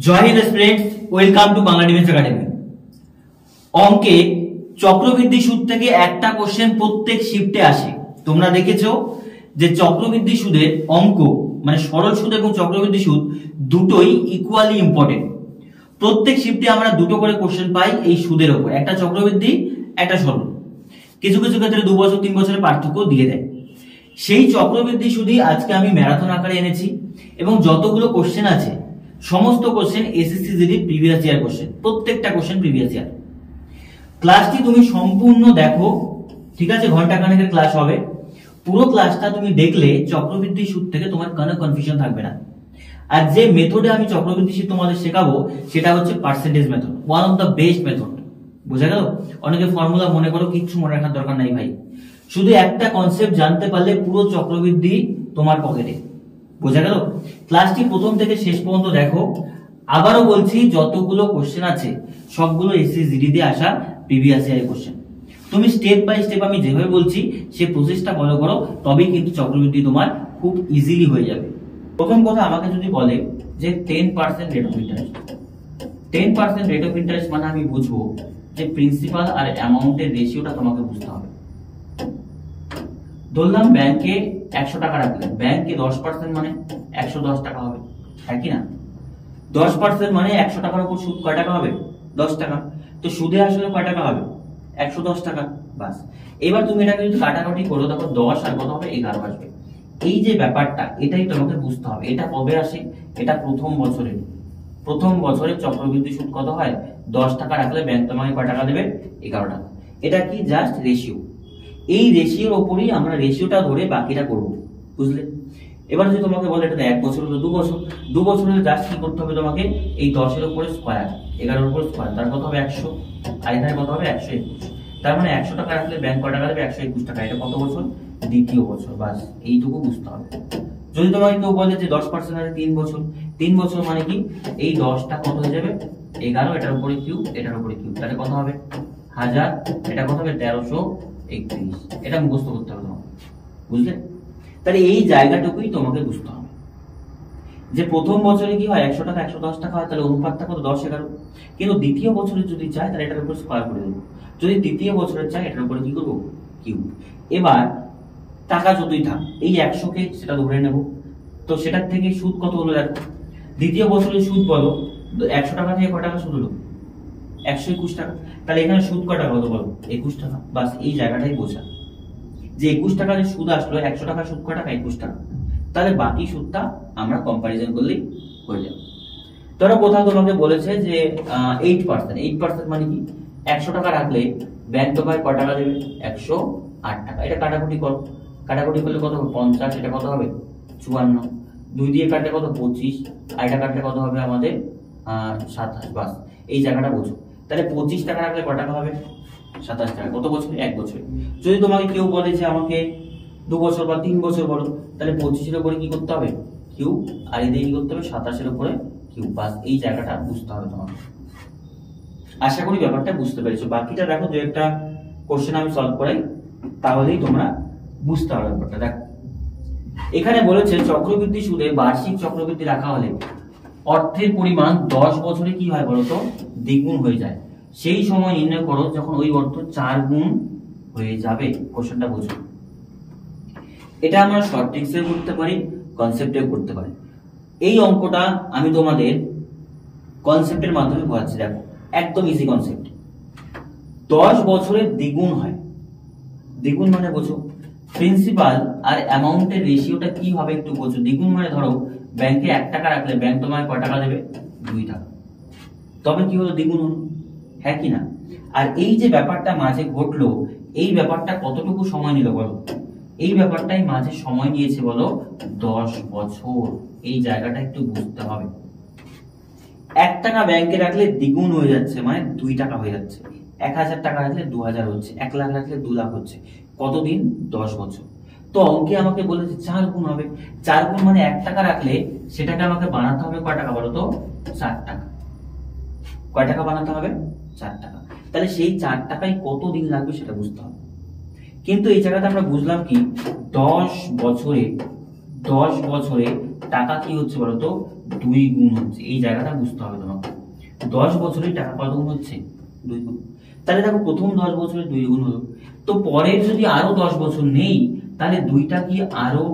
Joy Hind students, welcome to Bangla Defence Academy. অঙ্কে চক্রবৃদ্ধি সুদ থেকে একটা কোশ্চেন প্রত্যেক শিফটে আসে। তোমরা দেখেছো যে চক্রবৃদ্ধি সুদের অঙ্ক মানে সরল সুদ এবং চক্রবৃদ্ধি সুদ দুটোই ইকুয়ালি ইম্পর্টেন্ট। প্রত্যেক শিফটে আমরা দুটো করে কোশ্চেন পাই এই সুদের উপর, একটা চক্রবৃদ্ধি একটা সরল। কিছু কিছু ক্ষেত্রে 2 বছর 3 বছরের পার্থক্য দিয়ে দেয়। সেই চক্রবৃদ্ধি সুদই আজকে আমি ম্যারাথন আকারে এনেছি এবং যতগুলো কোশ্চেন আছে সমস্ত question SSC GD previous year question, প্রত্যেকটা কোশ্চেন প্রিভিয়াস ইয়ার। ক্লাসটি তুমি সম্পূর্ণ দেখো, ঠিক আছে? ঘন্টা খানেকের ক্লাস হবে। পুরো ক্লাসটা তুমি দেখলে চক্রবৃদ্ধি সুদ থেকে তোমার কোনো কনফিউশন থাকবে না। আর যে মেথডে আমি চক্রবৃদ্ধি সুদ তোমাদের শেখাবো সেটা হচ্ছে percentage method, one of the best method. বোঝা গেল? অনেকে ফর্মুলা মনে করো, কিচ্ছু মনে রাখার দরকার নাই ভাই। শুধু একটা কনসেপ্ট জানতে পারলে পুরো চক্রবৃদ্ধি তোমার পকেটে। বোঝা গেল? ক্লাসটি প্রথম থেকে শেষ পর্যন্ত দেখো। আবারও বলছি, যতগুলো কোশ্চেন আছে সবগুলো এসএসসি জিডি দিয়ে আসা প্রিভিয়াস ইয়ারের কোশ্চেন। তুমি স্টেপ বাই স্টেপ আমি যেভাবে বলছি সেই প্রসেসটা ফলো করো, তবেই কিন্তু চক্রবৃদ্ধি তোমার খুব ইজিলি হয়ে যাবে। প্রথম কথা, আমাকে যদি বলে যে 10% rate of interest, 10% rate of interest মানে আমি বুঝবো যে প্রিন্সিপাল আর অ্যামাউন্টের রেশিওটা তোমাকে বুঝতে হবে। ধরলাম ব্যাংকে 100 টাকা রাখলে ব্যাংকে 10% মানে 110 টাকা হবে, হ্যাঁ কি না? 10% মানে 100 টাকার উপর সুদ কয় টাকা হবে? 10 টাকা। তো সুদে আসলে কয় টাকা হবে? 110 টাকা। বাস। এবার তুমি এটাকে যদি কাটাকাটি করো, তখন 10 আর কত হবে? 11 আসবে। এই যে ব্যাপারটা, এটাই তোমাকে বুঝতে হবে। এটা কবে আসে? এটা প্রথম বছরে চক্রবৃদ্ধি সুদ কত হয়? 10 টাকা রাখলে ব্যাংক তোমাকে কয় টাকা দেবে? 11 টাকা। এটা কি? Just ratio. এই রেশিওর উপরই আমরা রেশিওটা ধরে বাকিটা করব, বুঝলে? এবার যদি তোমাকে বলে এটা 1 বছর হলো 2 বছর, 2 বছর হলে জাস্ট কি করতে হবে তোমাকে? এই 10 এর উপরে স্কয়ার, 11 এর উপরে স্কয়ার, তার কত হবে? 100। আর এখানে কত হবে? 121। তার মানে 100 টাকা রাখলে ব্যাংক কত টাকা দেবে? 121 টাকা। এটা কত বছর? দ্বিতীয় বছর। বাস, এইটুকু বুঝতে হবে। যদি তোমাকে কেউ বলে যে 10% আছে 3 বছর, 3 বছর মানে কি? এই 10টা কত হয়ে যাবে? 11, এটার উপরে কিউব, এটার উপরে কিউব, তাহলে কত হবে? 1000। এটা কত হবে? 1331। এটা মুখস্থ করতে হবে তোমাকে, বুঝলে? তাহলে এই জায়গাটুকুই তোমাকে বুঝতে হবে যে প্রথম বছরে কি হয়? 100 টাকা 110 টাকা হয়, তাহলে অনুপাতটা কত? 10-11। কিন্তু দ্বিতীয় বছরে যদি চাই তাহলে এটার উপর স্কয়ার করে দেবো। যদি তৃতীয় বছরে চাই এটার উপরে কি করবো? কিউব। এবার টাকা যতই থাক, এই 100 কে সেটা ধরে নেব। তো সেটার থেকে সুদ কত হলো দেখো। দ্বিতীয় বছরে সুদ বলো, 100 টাকা থেকে কয় টাকা সুদ হলো? 121 টাকা। তাহলে এখানে সুদ কয় টাকা হলো বলো? 21 টাকা। বাস, এই জায়গাটাই বোঝা যে 21 টাকা যে সুদ আসলো, 100 টাকা সুদ কয় টাকা? 21 টাকা। তাহলে বাকি সুদটা আমরা কম্পারিজন করলেই হয়ে যাবে। ধরো কোথাও তোমাকে বলেছে যে 8% মানে কি? 100 টাকা রাখলে ব্যাংক তোমায় কয় টাকা দেবে? 108 টাকা। এটা কাটাকুটি করো, কাটাকুটি করলে কত হবে? 50। এটা কত হবে? 54। 2 দিয়ে কাটলে কত? 25। আর এটা কাটলে কত হবে আমাদের? 27। বাস, এই জায়গাটা বোঝো। তাহলে 25 টাকা রাখলে কয় টাকা হবে? 27 টাকা। কত বছর? 1 বছর। যদি তোমাকে কেউ বলে যে আমাকে 2 বছর বা 3 বছর বলো, তাহলে 25 এর উপরে কি করতে হবে? কিউব। আর এদিকে কি করতে হবে? 27 এর উপরে কিউব। বাস, এই জায়গাটা বুঝতে হবে তোমাকে। আশা করি ব্যাপারটা বুঝতে পেরেছো। বাকিটা দেখো, যে একটা কোশ্চেন আমি সলভ করাই, তাহলেই তোমরা বুঝতে পারবে ব্যাপারটা। দেখো এখানে বলেছে চক্রবৃদ্ধি সুদে বার্ষিক চক্রবৃদ্ধি রাখা হলে অর্থের পরিমাণ 10 বছরে কি হয় বলতো? দ্বিগুণ হয়ে যায়। সেই সময় নির্ণয় করো যখন ওই অর্থ 4 গুণ হয়ে যাবে। কোশ্চেনটা বুঝো। এটা আমরা শর্ট ট্রিক্সে করতে পারি, কনসেপ্টে করতে পারি। এই অঙ্কটা আমি তোমাদের কনসেপ্টের মাধ্যমে বোঝাচ্ছি। দেখো, একদম ইজি কনসেপ্ট। 10 বছরের দ্বিগুণ হয়। দ্বিগুণ মানে বোঝো, প্রিন্সিপাল আর অ্যামাউন্টের রেশিওটা কি হবে একটু বোঝো। দ্বিগুণ মানে ধরো ব্যাংকে 1 টাকা রাখলে ব্যাংক তোমায় কয় টাকা দেবে? 2 টাকা। তবে কি হলো? দ্বিগুণ হলো, হ্যাঁ কি না? আর এই যে ব্যাপারটা মাঝে ঘটলো, এই ব্যাপারটা কতটুকু সময় নিল বলো? এই ব্যাপারটাই মাঝে সময় নিয়েছে বলো 10 বছর। এই জায়গাটা একটু বুঝতে হবে। 1 টাকা ব্যাংকে রাখলে দ্বিগুণ হয়ে যাচ্ছে, মানে 2 টাকা হয়ে যাচ্ছে। 1000 টাকা রাখলে 2000 হচ্ছে, 1 লাখ রাখলে 2 লাখ হচ্ছে। কতদিন? 10 বছর। তো অঙ্কে আমাকে বলেছে 4 গুণ হবে। 4 গুণ মানে 1 টাকা রাখলে সেটাকে আমাকে বানাতে হবে কয় টাকা বলো তো? 4 টাকা। কয় টাকা বানাতে হবে? 4 টাকা। তাহলে সেই 4 টাকায় কতদিন লাগবে সেটা বুঝতে হবে। কিন্তু এই জায়গাতে আমরা বুঝলাম কি, 10 বছরে টাকা কি হচ্ছে বলতো? 2 গুণ হচ্ছে, এই জায়গাটা বুঝতে হবে তোমাকে। 10 বছরে টাকা কত গুণ হচ্ছে? 2 গুণ। তাহলে দেখো প্রথম 10 বছরে 2 গুণ হলো, তো পরের যদি আরো 10 বছর নেই তাহলে 2টা কি আরো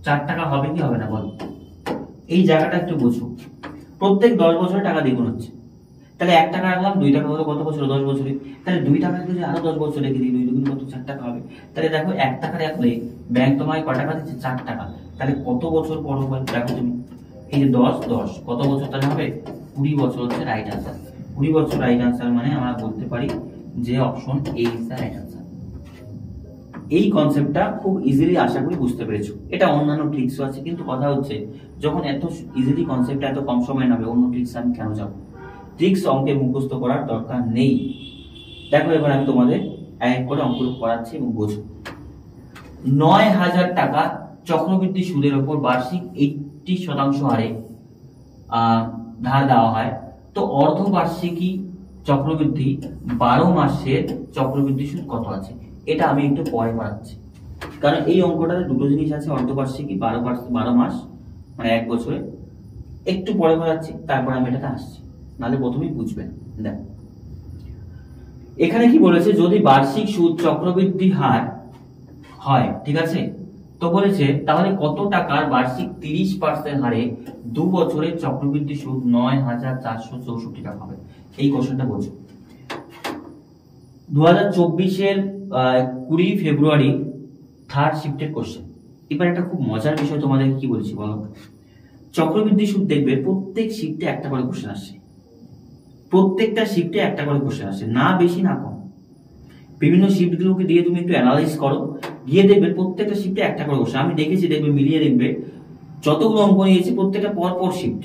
4 টাকা হবে কি হবে না বল? এই জায়গাটা একটু বোঝো। প্রত্যেক 10 বছরে টাকা দ্বিগুণ হচ্ছে, তাহলে 1 টাকা রাখলাম, 2 টাকা হলো কত বছর? 10 বছরে। তাহলে 2 টাকা যদি আরো 10 বছর রেখে দিই, 2 দুগুণ কত? 4 টাকা হবে। তাহলে দেখো 1 টাকা রাখলে ব্যাংক তোমায় কত টাকা দিচ্ছে? 4 টাকা। তাহলে কত বছর পর হবে দেখো তুমি, এই যে 10 10 কত বছর তাহলে হবে? 20 বছর হচ্ছে রাইট আনসার। 20 বছর রাইট আনসার মানে আমরা বলতে পারি যে option A is the right answer. এই কনসেপ্টটা খুব ইজিলি আশা করি বুঝতে পেরেছো। এটা অন্যান্য ট্রিক্সও আছে, কিন্তু কথা হচ্ছে যখন এত ইজিলি কনসেপ্টটা এত কম সময় নেবে, অন্য ট্রিক্স আমি কেন যাবো? ট্রিক্স অঙ্কে মুখস্থ করার দরকার নেই। দেখো এবার আমি তোমাদের এক করে অঙ্ক করাচ্ছি এবং বোঝো। 9,000 টাকা চক্রবৃদ্ধি সুদের উপর বার্ষিক 80% হারে ধার দেওয়া হয়, তো অর্ধবার্ষিকী চক্রবৃদ্ধি 12 মাসের চক্রবৃদ্ধি সুদ কত আছে? এটা আমি একটু পরে করাচ্ছি, কারণ এই অঙ্কটাতে দুটো জিনিস আছে, অর্ধবার্ষিকী 12 মাস মানে 1 বছরে। একটু পরে করাচ্ছি, তারপর আমি এটাতে আসছি, নাহলে প্রথমেই বুঝবেন। দেখো এখানে কি বলেছে, যদি বার্ষিক সুদ চক্রবৃদ্ধি হার হয়, ঠিক আছে, তো বলেছে তাহলে কত টাকার বার্ষিক 30% হারে 2 বছরের চক্রবৃদ্ধি সুদ 9,464 টাকা হবে। এই কোশ্চেনটা বোঝো। 2024-এর 20 ফেব্রুয়ারি থার্ড শিফটের কোশ্চেন। এবার একটা খুব মজার বিষয় তোমাদের কি বলছি বলো। চক্রবৃদ্ধি সুদ দেখবে প্রত্যেক শিফটে একটা করে কোশ্চেন আসছে, প্রত্যেকটা শিফটে একটা করে কোশ্চেন আসছে, না বেশি না কম। বিভিন্ন শিফট গুলোকে দিয়ে তুমি একটু অ্যানালাইজ করো, গিয়ে দেখবে প্রত্যেকটা শিফটে একটা করে কোশ্চেন। আমি দেখেছি, দেখবে মিলিয়ে দেখবে যতগুলো অঙ্ক নিয়েছি প্রত্যেকটা পর পর শিফট,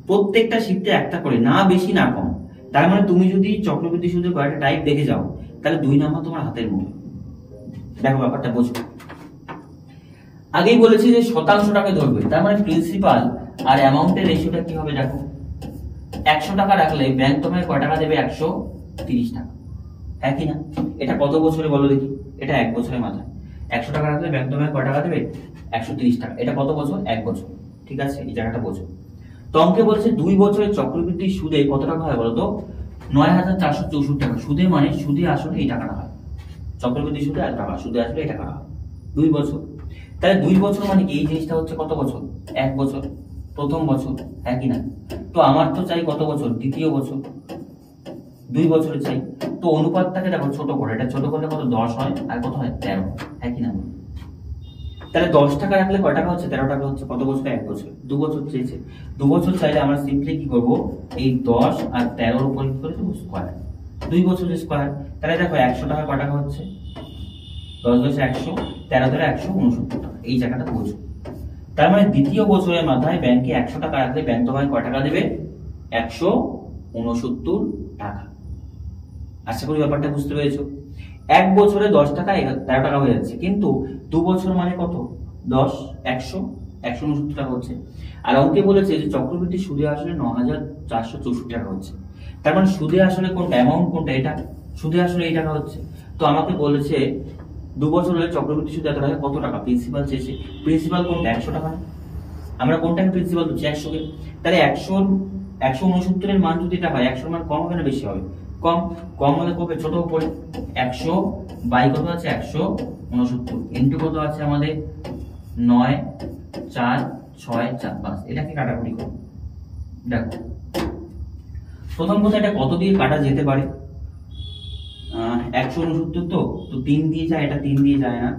প্রত্যেকটা শিফটে একটা করে, না বেশি না কম। তার মানে তুমি যদি চক্রবৃদ্ধি সুদের কয়েকটা টাইপ দেখে যাও, তাহলে 2 নাম্বার তোমার হাতের মুঠো। দেখো ব্যাপারটা বোঝো। আগেই বলেছি যে শতাংশটাকে ধরবে, তার মানে প্রিন্সিপাল আর অ্যামাউন্টের রেশিওটা কি হবে দেখো। 100 টাকা রাখলে ব্যাংক তোমায় কয় টাকা দেবে? 130 টাকা, হ্যাঁ কি না? এটা কত বছরে বলো দেখি? এটা 1 বছরের মাথায়। 100 টাকা রাখলে ব্যাংক তোমায় কয় টাকা দেবে? 130 টাকা। এটা কত বছর? 1 বছর, ঠিক আছে? এই জায়গাটা বোঝো। তো অঙ্কে বলছে 2 বছরের চক্রবৃদ্ধি সুদে কত টাকা হয় বলো তো? 9,464 টাকা। সুদে মানে সুদে আসলে এই টাকাটা হয়, চক্রবৃদ্ধি সুদে এত টাকা, সুদে আসলে এই টাকাটা হয় 2 বছর। তাহলে 2 বছর মানে কি? এই জিনিসটা হচ্ছে কত বছর? 1 বছর, প্রথম বছর, হ্যাঁ কি না? তো আমার তো চাই কত বছর? দ্বিতীয় বছর। 2 বছরে চাই, তো অনুপাতটাকে দেখো ছোট করে, এটা ছোট করলে কত? 10 হয়, আর কত হয়? 13, হ্যাঁ কি না? তাহলে 10 টাকা রাখলে কয় টাকা হচ্ছে? 13 টাকা হচ্ছে। কত বছর? 1 বছর। 2 বছর চেয়েছে, 2 বছর চাইলে আমরা সিম্পলি কি করব, এই 10 আর 13 এর উপর করে দেব স্কয়ার, 2 বছরের স্কয়ার। তাহলে দেখো 100 টাকা কয় টাকা হচ্ছে? 10 10 100, 13 ধরে 169 টাকা। এই জায়গাটা বোঝো। তার মানে দ্বিতীয় বছরের মাথায় ব্যাংকে 100 টাকা রাখলে ব্যাংক তোমায় কয় টাকা দেবে? 169 টাকা। আশা করি ব্যাপারটা বুঝতে পেরেছো। 1 বছরে 10 টাকা 13 টাকা হয়ে যাচ্ছে, কিন্তু 2 বছর মানে কত? 10 169 টাকা হচ্ছে। আর অঙ্কে বলেছে যে চক্রবৃদ্ধি সুদে আসলে 9,464 টাকা হচ্ছে। তার মানে সুদে আসলে কোনটা, অ্যামাউন্ট কোনটা? এটা সুদে আসলে এই টাকা হচ্ছে। তো আমাকে বলেছে 2 বছর হলে চক্রবৃদ্ধি সুদ এত টাকা, কত টাকা? প্রিন্সিপাল চেয়েছে। প্রিন্সিপাল কোনটা? 100 টাকা। আমরা কোনটাকে প্রিন্সিপাল দিচ্ছি? 100 কে। তাহলে 169 এর মান যদি এটা হয়, 100 এর মান কম হবে না বেশি হবে? কম। কম হলে কবে? ছোট উপরে 100 বাই কত আছে? 169 ইনটু কত আছে আমাদের? 9 4 6 4 5। এটাকে কাটাকুটি করো। দেখো প্রথম কথা, এটা কত দিয়ে কাটা যেতে পারে? 169 তো 3 দিয়ে যায়, এটা 3 দিয়ে যায় না।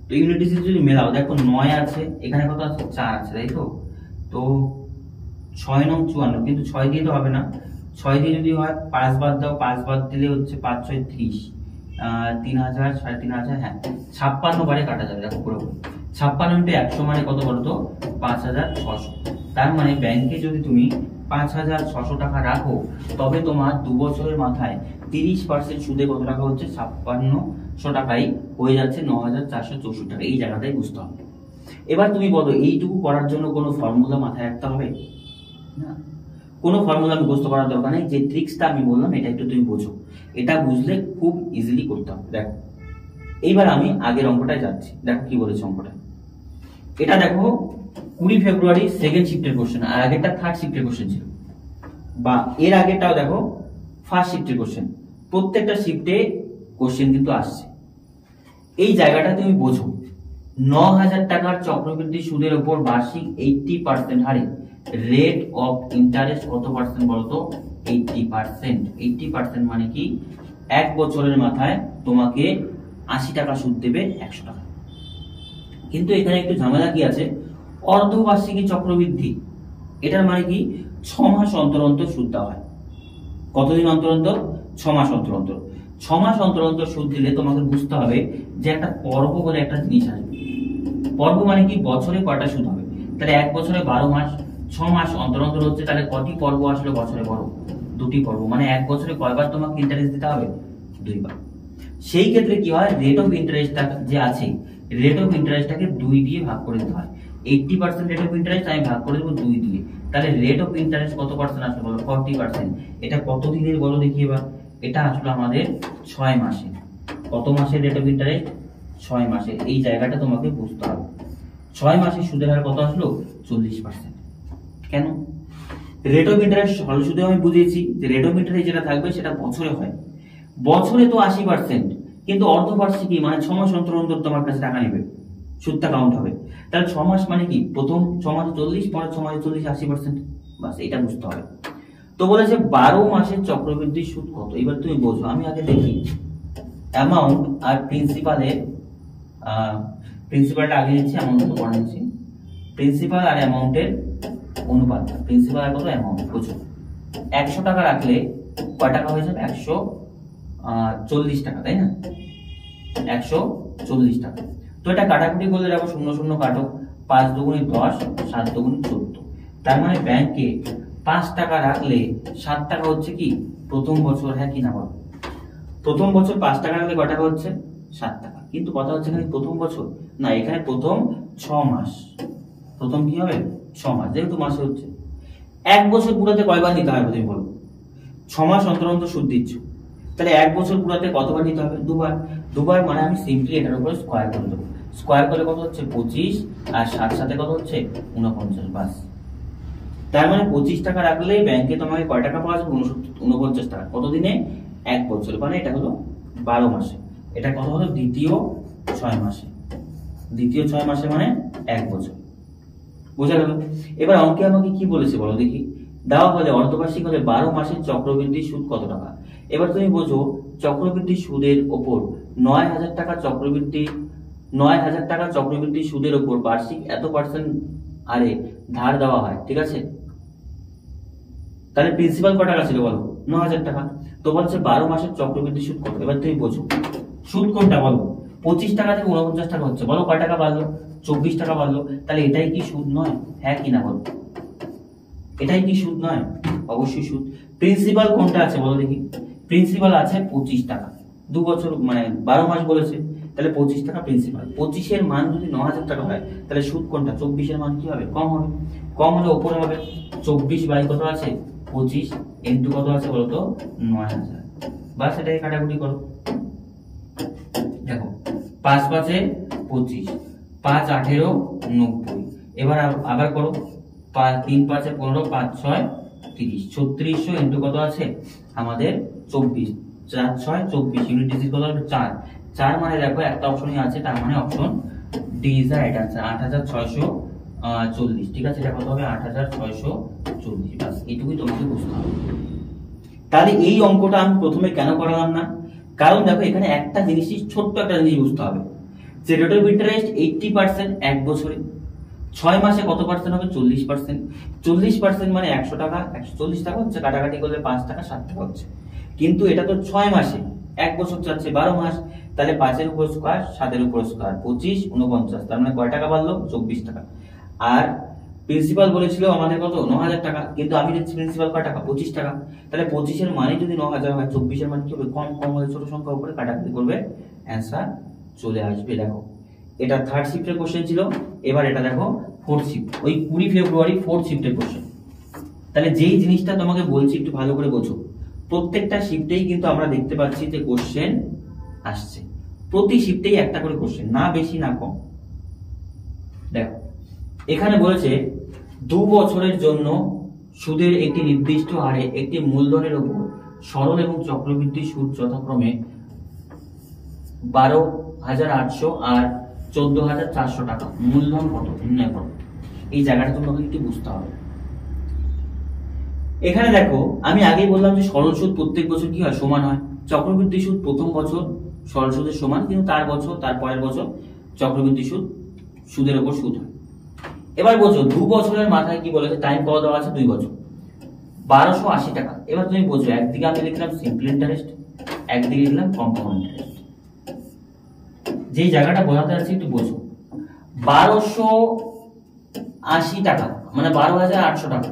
তো ইউনিট ডিজিট যদি মেলাও, দেখো 9 আছে, এখানে কত আছে? 4 আছে, তাই তো? তো 6 9 54, কিন্তু 6 দিয়ে তো হবে না। 6 দিয়ে যদি হয় 5 বাদ দাও, 5 বাদ দিলে হচ্ছে 5 6 30, 3000 3500, হ্যাঁ 56 বারে কাটা যাবে। দেখো পুরো 56 ইন্টু 100 মানে কত বলতো? 5600। তার মানে ব্যাংকে যদি তুমি 5600 টাকা রাখো, তবে তোমার 2 বছরের মাথায় 30% সুদে কত টাকা হচ্ছে? 5600 টাকাই হয়ে যাচ্ছে 9,464 টাকা। এই জায়গাটাই বুঝতে হবে। এবার তুমি বলো, এইটুকু করার জন্য কোনো ফর্মুলা মাথায় রাখতে হবে না? কোনো ফর্মুলা মুখস্থ করার দরকার নেই। যে ট্রিক্সটা আমি বললাম এটা একটু তুমি বোঝো, এটা বুঝলে খুব ইজিলি করতে হবে। দেখো এইবার আমি আগের অঙ্কটায় যাচ্ছি। দেখো কি বলেছে অঙ্কটা। এটা দেখো 20 ফেব্রুয়ারি সেকেন্ড শিফটের কোশ্চেন, আর আগেরটা থার্ড শিফটের কোশ্চেন ছিল, বা এর আগেরটাও দেখো ফার্স্ট শিফটের কোশ্চেন। প্রত্যেকটা শিফটে কোশ্চেন কিন্তু আসছে। এই জায়গাটা তুমি বোঝো, 9,000 টাকার চক্রবৃদ্ধি সুদের উপর বার্ষিক 80% হারে রেট অফ ইন্টারেস্ট কত পার্সেন্ট বলতো? 80%। 80% মানে কি? এক বছরের মাথায় তোমাকে 80 টাকা সুদ দেবে 100 টাকা। কিন্তু এখানে একটু ঝামেলা কি আছে, অর্ধবার্ষিকী চক্রবৃদ্ধি, এটার মানে কি 6 মাস অন্তর অন্তর সুদ দেওয়া হয়। কতদিন অন্তর অন্তর? 6 মাস অন্তর অন্তর। 6 মাস অন্তর অন্তর সুদ দিলে তোমাকে বুঝতে হবে যে একটা পর্ব বলে একটা জিনিস আসবে। পর্ব মানে কি? বছরে কয়টা সুদ হবে। তাহলে এক বছরে 12 মাস, 6 মাস অন্তর অন্তর হচ্ছে, তাহলে কটি পর্ব আসলে বছরে? বড় 2টি পর্ব, মানে এক বছরে কয়বার তোমাকে ইন্টারেস্ট দিতে হবে? 2 বার। সেই ক্ষেত্রে কি হয়, রেট অফ ইন্টারেস্টটা যে আছে, রেট অফ ইন্টারেস্টটাকে 2 দিয়ে ভাগ করে দিতে হয়। 80% রেট অফ ইন্টারেস্ট আমি ভাগ করে দেবো 2 দিয়ে, তাহলে রেট অফ ইন্টারেস্ট কত পার্সেন্ট আসলো বলো? 40%। এটা কত দিনের বলো দেখি এবার? এটা আসলো আমাদের 6 মাসে। কত মাসের রেট অফ ইন্টারেস্ট? 6 মাসে। এই জায়গাটা তোমাকে বুঝতে হবে। 6 মাসে সুদের হার কত আসলো? 40%। কেন? রেট অফ ইন্টারেস্ট সরল সুদে আমি বুঝিয়েছি যে রেট অফ ইন্টারেস্ট যেটা থাকবে সেটা বছরে হয়। বছরে তো 80%, কিন্তু অর্ধবার্ষিকী মানে 6 মাস অন্তর অন্তর তোমার কাছে টাকা নেবে, সুদটা কাউন্ট হবে। তাহলে 6 মাস মানে কি? প্রথম 6 মাসে 40, পরের 6 মাসে 40, 80%। বাস, এটা বুঝতে হবে। তো বলেছে 12 মাসের চক্রবৃদ্ধি সুদ কত? এবার তুমি বোঝো। আমি আগে দেখি অ্যামাউন্ট আর প্রিন্সিপালের, প্রিন্সিপালটা আগে নিচ্ছি, অ্যামাউন্ট তো পরে নিচ্ছি। প্রিন্সিপাল আর অ্যামাউন্টের অনুপাত, প্রিন্সিপাল আর কত? অ্যামাউন্ট। বুঝো, 100 টাকা রাখলে কয় টাকা হয়ে যাবে? 140 টাকা, তাই না? 140 টাকা। তো এটা কাটাকুটি করলে দেখো 0 0 কাটো, 5 দুগুণে 10, 7 দুগুণে 14। তার মানে ব্যাংকে 5 টাকা রাখলে 7 টাকা হচ্ছে কি প্রথম বছর? হ্যাঁ কি না বলো? প্রথম বছর 5 টাকা রাখলে কয় টাকা হচ্ছে? 7 টাকা। কিন্তু কথা হচ্ছে এখানে প্রথম বছর না, এখানে প্রথম 6 মাস। প্রথম কি হবে? 6 মাস, যেহেতু মাসে হচ্ছে। এক বছর পুরাতে কয়বার নিতে হবে তুমি বলো? 6 মাস অন্তর অন্তর সুদ দিচ্ছ, তাহলে এক বছর পুরাতে কতবার নিতে হবে? 2 বার। 2 বার মানে আমি সিম্পলি এটার উপরে স্কয়ার করে দেবো। স্কয়ার করলে কত হচ্ছে? 25, আর 7 সাথে কত হচ্ছে? 49। বাস। তার মানে 25 টাকা রাখলে ব্যাংকে তোমাকে কয় টাকা পাওয়া যাবে? 49 টাকা। কত দিনে? এক বছর। মানে এটা হলো 12 মাসে। এটা কত হলো? দ্বিতীয় 6 মাসে। দ্বিতীয় 6 মাসে মানে এক বছর। বোঝা গেল? এবার অঙ্কে আমাকে কি বলেছে বলো দেখি? দেওয়া হলে অর্ধবার্ষিক হলে 12 মাসের চক্রবৃদ্ধি সুদ কত টাকা? এবার তুমি বোঝো, চক্রবৃদ্ধি সুদের ওপর 9,000 টাকা চক্রবৃদ্ধি, 9,000 টাকা চক্রবৃদ্ধি সুদের ওপর বার্ষিক এত পার্সেন্ট হারে ধার দেওয়া হয়, ঠিক আছে? তাহলে প্রিন্সিপাল কত টাকা ছিল বলো? 9,000 টাকা। তো বলছে 12 মাসের চক্রবৃদ্ধি সুদ কত? এবার তুমি বোঝো, সুদ কোনটা বলো? 25 টাকা থেকে 49 টাকা হচ্ছে, বলো কয় টাকা বাড়লো? 24 টাকা বাড়লো। তাহলে এটাই কি সুদ নয়? হ্যাঁ কি না বলো? এটাই কি সুদ নয়? অবশ্যই সুদ। প্রিন্সিপাল কোনটা আছে বলো দেখি? প্রিন্সিপাল আছে 25 টাকা। 2 বছর মানে 12 মাস বলেছে, তাহলে 25 টাকা প্রিন্সিপাল। 25 এর মান যদি 9,000 টাকা হয়, তাহলে সুদ কোনটা? 24 এর মান কি হবে? কম হবে। কম হলে উপরে হবে 24 বাই কত আছে? 25 ইনটু কত আছে বলো তো? 9,000। বাস, এটাকে কাটাকুটি করো। দেখো 5 5 25, 5 18 90। এবার আবার করো, 3 5 15, 5 6 30, 3600 ইনটু কত আছে আমাদের? 24, 4 6 24। ইউনিট ডিজিট কত হবে? 4। 4 মানে দেখো একটা অপশনই আছে, তার মানে option D is the right answer. 8640। ঠিক আছে, এটা কত হবে? 8640। বাস, এইটুকুই তোমাকে বুঝতে হবে। তাহলে এই অঙ্কটা আমি প্রথমে কেন করালাম না? কারণ দেখো এখানে একটা জিনিসই, ছোট্ট একটা জিনিস বুঝতে হবে যে রেট অফ ইন্টারেস্ট 80% এক বছরে, 6 মাসে কত পার্সেন্ট হবে? 40%। 40% মানে 100 টাকা, 140 টাকা হচ্ছে, কাটাকাটি করলে 5 টাকা 7 টাকা হচ্ছে। কিন্তু এটা তো 6 মাসে, এক বছর যাচ্ছে 12 মাস। তাহলে 5 এর উপর স্কয়ার, 7 এর উপর স্কয়ার, 25 49। তার মানে কয় টাকা বাড়লো? 24 টাকা। আর প্রিন্সিপাল বলেছিল আমাদের কত? 9,000 টাকা, কিন্তু আমি দেখছি প্রিন্সিপাল কয় টাকা? 25 টাকা। তাহলে 25 এর মানে যদি 9,000 হয়, 24 এর মানে কি হবে? কম। কম হলে ছোট সংখ্যা উপরে কাটাকাটি করবে, অ্যান্সার চলে আসবে। দেখো এটা থার্ড শিফটের কোশ্চেন ছিল। এবার এটা দেখো ফোর্থ শিফট, ওই 20 ফেব্রুয়ারি ফোর্থ শিফটের কোশ্চেন। তাহলে যেই জিনিসটা তোমাকে বলছি একটু ভালো করে বোঝো, প্রত্যেকটা শিফটেই কিন্তু আমরা দেখতে পাচ্ছি যে কোশ্চেন আসছে। প্রতি শিফটেই একটা করে কোশ্চেন, না বেশি না কম। দেখো এখানে বলেছে 2 বছরের জন্য সুদের একটি নির্দিষ্ট হারে একটি মূলধনের উপর সরল এবং চক্রবৃদ্ধি সুদ যথাক্রমে 12,800 আর 14,400 টাকা। মূলধন কত নির্ণয় করো। এই জায়গাটা তোমাকে একটু বুঝতে হবে। এখানে দেখো, আমি আগেই বললাম যে সরল সুদ প্রত্যেক বছর কি হয়, সমান হয়। চক্রবৃদ্ধি সুদ প্রথম বছর সরল সুদের সমান, কিন্তু তার পরের বছর চক্রবৃদ্ধি সুদের উপর সুদ হয়। এবার বোঝো 2 বছরের মাথায় কি বলেছে, টাইম কত দেওয়া আছে, 2 বছর, 1280 টাকা। এবার তুমি বোঝো, একদিকে আমি লিখলাম সিম্পল ইন্টারেস্ট, একদিকে লিখলাম কম্পাউন্ড ইন্টারেস্ট। যেই জায়গাটা বোঝাতে আছে একটু বোঝো। 1280 টাকা মানে 12,800 টাকা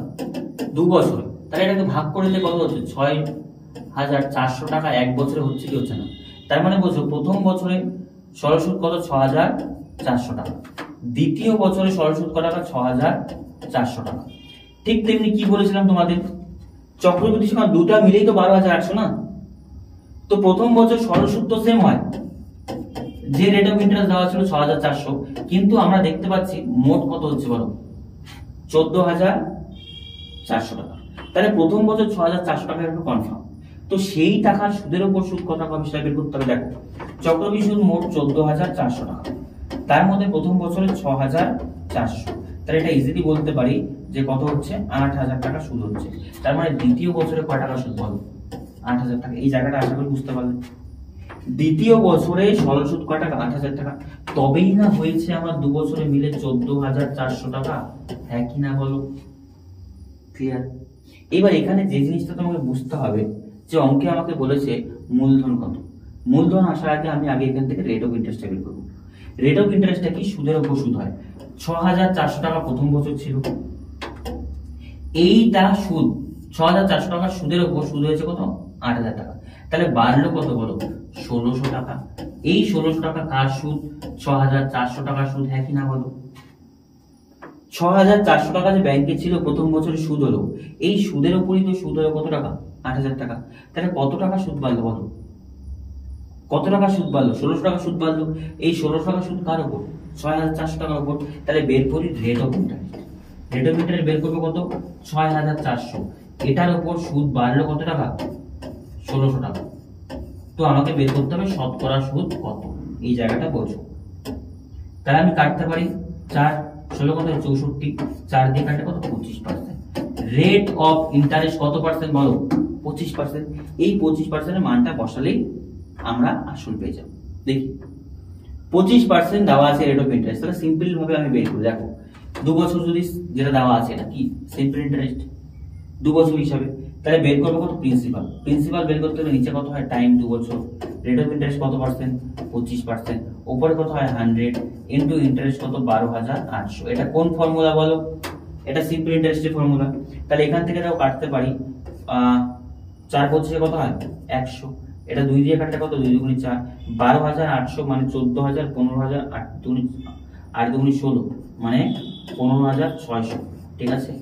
2 বছরে, তাহলে এটাকে ভাগ করে দিলে কত হচ্ছে, 6,400 টাকা এক বছরে হচ্ছে কি হচ্ছে না। তার মানে বোঝো প্রথম বছরে সরল সুদ কত, 6,400 টাকা। দ্বিতীয় বছরে সরল সুদ কত টাকা, 6,400 টাকা। ঠিক তেমনি কি বলেছিলাম তোমাদের, চক্রবৃদ্ধি সুদ দুটা মিলেই তো 12,800 না। তো প্রথম বছর সরল সুদ তো সেম হয়, যে রেট অফ ইন্টারেস্ট দেওয়া ছিল 6,400, কিন্তু আমরা দেখতে পাচ্ছি মোট কত হচ্ছে বলো, 14,400 টাকা। তাহলে প্রথম বছর 6,400 টাকা একটু কনফার্ম। তো সেই টাকার সুদের উপর সুদ কত টাকা সেটা বের করতে হবে। দেখো, চক্রবৃদ্ধি সুদ মোট 14,400 টাকা, তার মধ্যে প্রথম বছরে 6,400, তাহলে এটা ইজিলি বলতে পারি যে কত হচ্ছে, 8,000 টাকা সুদ হচ্ছে। তার মানে দ্বিতীয় বছরে কয় টাকা সুদ বলো, 8,000 টাকা। এই জায়গাটা আশা করি বুঝতে পারলে। দ্বিতীয় বছরে সরল সুদ কয় টাকা, 8,000 টাকা। তবেই না হয়েছে আমার 2 বছরে মিলে 14,400 টাকা, হ্যাঁ কি না বলো। ক্লিয়ার? এবার এখানে যে জিনিসটা তোমাকে বুঝতে হবে, যে অঙ্কে আমাকে বলেছে মূলধন কত। মূলধন আসার আগে আমি এখান থেকে রেট অফ ইন্টারেস্ট বের করবো। রেট অফ ইন্টারেস্টটা কি, সুদের উপর সুদ হয়। 6,400 টাকা প্রথম বছর ছিল, এইটা সুদ 6,400 টাকা সুদের উপর সুদ হয়েছে কত, 8,000 টাকা। তাহলে বাড়লো কত বলো, 1,600 টাকা। এই 1,600 টাকা কার সুদ, 6,400 টাকার সুদ, হ্যাঁ কি না বলো। 6,400 টাকা যে ব্যাংকে ছিল প্রথম বছরে সুদ হলো, এই সুদের উপরই তো সুদ হলো কত টাকা, 8,000 টাকা। তাহলে কত টাকা সুদ বাড়লো বলো, কত টাকা সুদ বাড়লো, 1,600 টাকা সুদ বাড়লো। এই 1,600 টাকা সুদ কার উপর, 6,400 টাকার উপর। তাহলে বের করি rate of interest. Rate of interest বের করবো কত, 6,400। এটার উপর সুদ বাড়লো কত টাকা, 1,600 টাকা। তো আমাকে বের করতে হবে শতকরা সুদ কত, এই জায়গাটা বোঝো। তাহলে আমি কাটতে পারি 4, 16 কত, 64, 4 দিয়ে কাটে কত, 25%। রেট অফ ইন্টারেস্ট কত পার্সেন্ট বলো, 25%। এই 25% মানটা বসালেই আমরা আসল পেয়ে যাবো। দেখি 25% দেওয়া আছে রেট অফ ইন্টারেস্ট, তাহলে সিম্পল ভাবে আমি বের করি। দেখো 2 বছর যদি যেটা দেওয়া আছে, এটা কি সিম্পল ইন্টারেস্ট 2 বছর হিসাবে, তাহলে বের করবো কত, প্রিন্সিপাল। প্রিন্সিপাল বের করতে হলে নিচে কত হয়, টাইম 2 বছর, রেট অফ ইন্টারেস্ট কত পার্সেন্ট, 25%, উপরে কত হয় 100 ইন্টু ইন্টারেস্ট কত, 12,800। এটা কোন ফর্মুলা বলো, এটা সিম্পল ইন্টারেস্টের ফর্মুলা। তাহলে এখান থেকে তাও কাটতে পারি 4 বছরে কত হয় 100, এটা 2 দিয়ে কাটলে কত, 2 দুগুণে 4, 12,800 মানে 14,000, 15,000, 8 দুগুণে 16 মানে 15,600। ঠিক আছে,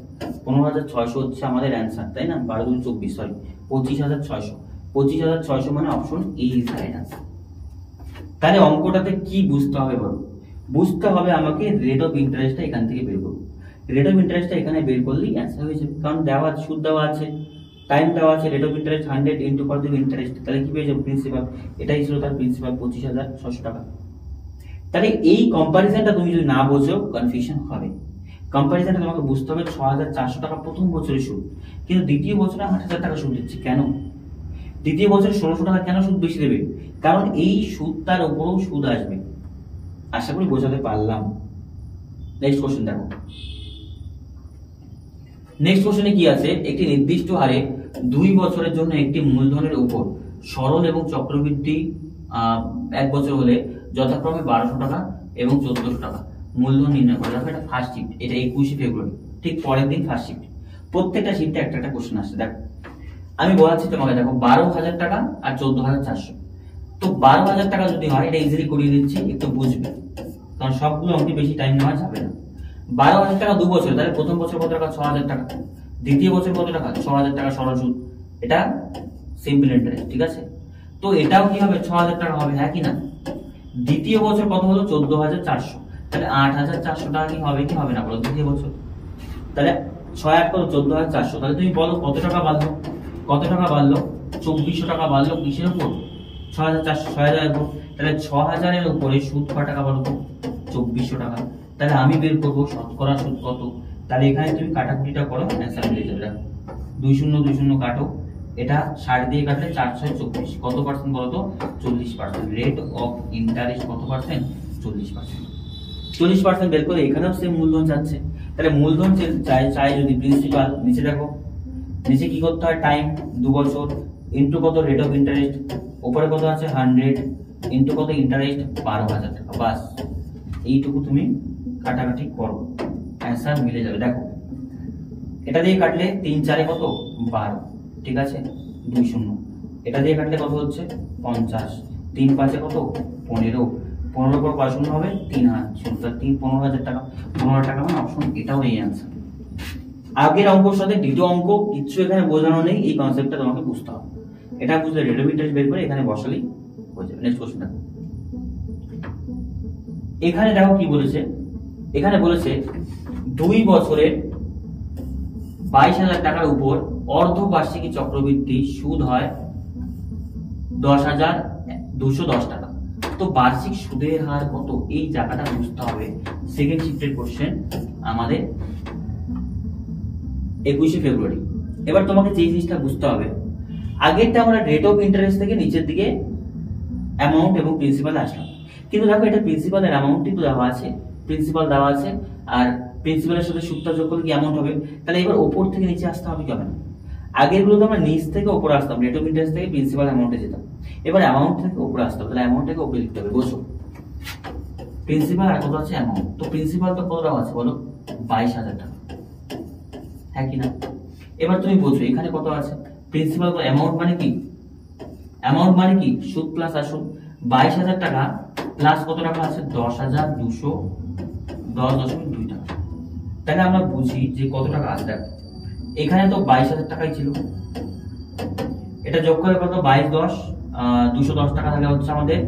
15,600 হচ্ছে আমাদের অ্যান্সার, তাই না। 12 দুগুণে 24, সরি 25,600। 25,600 মানে option A is right answer. তাহলে অঙ্কটাতে কি বুঝতে হবে বলো, বুঝতে হবে আমাকে রেট অফ ইন্টারেস্টটা এখান থেকে বের করবো। রেট অফ ইন্টারেস্টটা এখানে বের করলেই অ্যান্সার হয়ে যাবে, কারণ দেওয়া সুদ দেওয়া আছে, টাইম দেওয়া আছে, রেট অফ ইন্টারেস্ট 100 ইন্টু কত দেব ইন্টারেস্ট, তাহলে কি পেয়ে যাবো, প্রিন্সিপাল। এটাই ছিল তার প্রিন্সিপাল, 25,600 টাকা। তাহলে এই কম্পারিজনটা তুমি যদি না বোঝো কনফিউশন হবে। কম্পারিজনটা তোমাকে বুঝতে হবে 6,400 টাকা প্রথম বছরের সুদ, কিন্তু দ্বিতীয় বছরে 8,000 টাকা সুদ দিচ্ছে কেন, দ্বিতীয় বছরে 1,600 টাকা কেন সুদ বেশি দেবে, কারণ এই সুদটার উপরও সুদ আসবে। আশা করি বোঝাতে পারলাম। নেক্সট কোশ্চেন দেখো। নেক্সট কোশ্চেনে কি আছে, একটি নির্দিষ্ট হারে 2 বছরের জন্য একটি মূলধনের উপর সরল এবং চক্রবৃদ্ধি 1 বছর হলে যথাক্রমে 1,200 টাকা এবং 1,400 টাকা মূলধন নির্ণয় করা। দেখো এটা ফার্স্ট শিফট, এটা 21শে ফেব্রুয়ারি, ঠিক পরের দিন ফার্স্ট শিফট। প্রত্যেকটা শিফটে একটা একটা কোশ্চেন আসছে। দেখো আমি বলাচ্ছি তোমাকে, দেখো 12,000 টাকা আর 14,400। তো 12,000 টাকা যদি হয়, এটা ইজিলি করিয়ে দিচ্ছি, একটু বুঝবে, কারণ সবগুলো অঙ্কে বেশি টাইম নেওয়া যাবে না। 12,000 টাকা 2 বছর, তাহলে প্রথম বছর কত টাকা, 6,000 টাকা। দ্বিতীয় বছর কত টাকা, 6,000 টাকা সরল সুদ, এটা সিম্পল ইন্টারেস্ট। ঠিক আছে, তো এটাও কি হবে, 6,000 টাকা হবে, হ্যাঁ কি না। দ্বিতীয় বছর কত হলো, 14,400, তাহলে 8,400 টাকা কি হবে কি হবে না বলো দ্বিতীয় বছর। তাহলে 6 কত 14,400, তাহলে তুমি বলো কত টাকা বাড়লো, কত টাকা বাড়লো 2400 টাকা বাড়লো কিসের উপর 6,400 6,000 এর উপর। তাহলে 6,000 এর উপরে সুদ কত টাকা বলো তো 2400 টাকা। তাহলে আমি বের করবো শতকরা সুদ কত। তাহলে এখানে তুমি কাটাকুটিটা করো, অ্যান্সার মিলে যাবে। দেখো 2 শূন্য 2 শূন্য কাটো, এটা 60 দিয়ে কাটলে 424, কত পার্সেন্ট বলো তো 40%। রেট অফ ইন্টারেস্ট কত পার্সেন্ট 40%। 40% বের করে এখানেও সেম মূলধন যাচ্ছে। তাহলে মূলধন চাই যদি প্রিন্সিপাল, নিচে দেখো নিচে কি করতে হয় টাইম 2 বছর ইনটু কত রেট অফ ইন্টারেস্ট, উপরে কত আছে 100 ইনটু কত ইন্টারেস্ট 12,000 টাকা। বাস এইটুকু তুমি কাটাকাটি করো, অ্যান্সার মিলে যাবে। দেখো এটা দিয়ে কাটলে 3 4 কত 12, ঠিক আছে 2 শূন্য। এটা দিয়ে কাটলে কত হচ্ছে 50, 3 5 কত 15, 15 পর কয় শূন্য হবে 3,000, 15,000 টাকা। 15,000 টাকা মানে অপশন এটাও এই অ্যান্সার। আগের অঙ্কের সাথে দ্বিতীয় অঙ্ক কিছু এখানে বোঝানো নেই, এই কনসেপ্টটা তোমাকে বুঝতে হবে। এটা বুঝলে রেট অফ ইন্টারেস্ট বের করে এখানে বসালেই হয়ে যাবে। নেক্সট কোশ্চেন দেখো, এখানে দেখো কি বলেছে, এখানে বলেছে 2 বছরের 22,000 টাকার উপর অর্ধবার্ষিকী চক্রবৃদ্ধি সুদ হয় 10,210 টাকা। তো বার্ষিক সুদের হার কত, এই জায়গাটা বুঝতে হবে। সেকেন্ড শিফটের কোশ্চেন আমাদের 21শে ফেব্রুয়ারি। এবার তোমাকে যে জিনিসটা বুঝতে হবে, আগেরটা আমরা রেট অফ ইন্টারেস্ট থেকে নিচের দিকে অ্যামাউন্ট এবং প্রিন্সিপাল আসলাম, কিন্তু দেখো এটা প্রিন্সিপালের অ্যামাউন্টই তো দেওয়া আছে, প্রিন্সিপাল দেওয়া আছে আর প্রিন্সিপালের সাথে সুদটা যোগ করলে কি অ্যামাউন্ট হবে। তাহলে এবার উপর থেকে নিচে আসতে হবে কেন, আগের গুলো তো আমরা নিচ থেকে উপরে আসতাম, রেট অফ ইন্টারেস্ট থেকে প্রিন্সিপাল অ্যামাউন্টে যেতাম, এবার অ্যামাউন্ট থেকে উপরে আসতে হবে। তাহলে অ্যামাউন্টটাকে উপরে লিখতে হবে। বসো প্রিন্সিপাল আর কত আছে অ্যামাউন্ট, তো প্রিন্সিপাল তো কত টাকা আছে বলো 22,000 টাকা, হ্যাঁ কি না। এবার তুমি বোঝো এখানে কত আছে প্রিন্সিপাল, অ্যামাউন্ট মানে কি, অ্যামাউন্ট মানে কি সুদ প্লাস আসল। 22,000 টাকা প্লাস কত টাকা আছে 10,210.2 টাকা। তাহলে আমরা বুঝি যে কত টাকা আছে। দেখো এখানে তো 22,000 টাকাই ছিল, এটা যোগ করে কত 22 10 210 টাকা তাহলে হচ্ছে আমাদের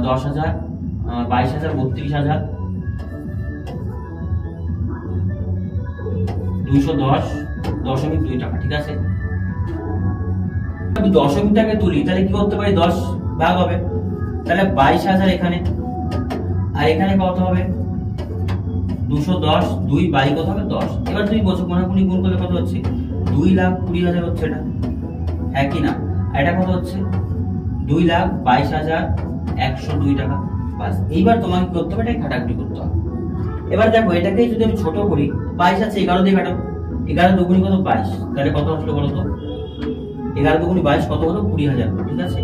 10,000 22,000 32,000 210.2 টাকা, ঠিক আছে। আমি দশমিকটাকে তুলি তাহলে কি করতে পারি 10 ভাগ হবে, তাহলে 22,000 এখানে আর এখানে কত হবে 210, 2 বাই কত হবে 10। এবার তুমি বলছো কোনাকুনি গুণ করলে কত হচ্ছে 2,20,000 হচ্ছে এটা, হ্যাঁ কি না। আর এটা কত হচ্ছে 2,22,102 টাকা। বাস এইবার তোমাকে কি করতে হবে, এটা কাটাকুটি করতে হবে। এবার দেখো এটাকে যদি আমি ছোট করি 22 আছে 11 দিয়ে কাটাবো, 11 দুগুণি কত 22, তাহলে কত আসলো বলো তো 11 দুগুণি 22 কত হলো 20,000, ঠিক আছে।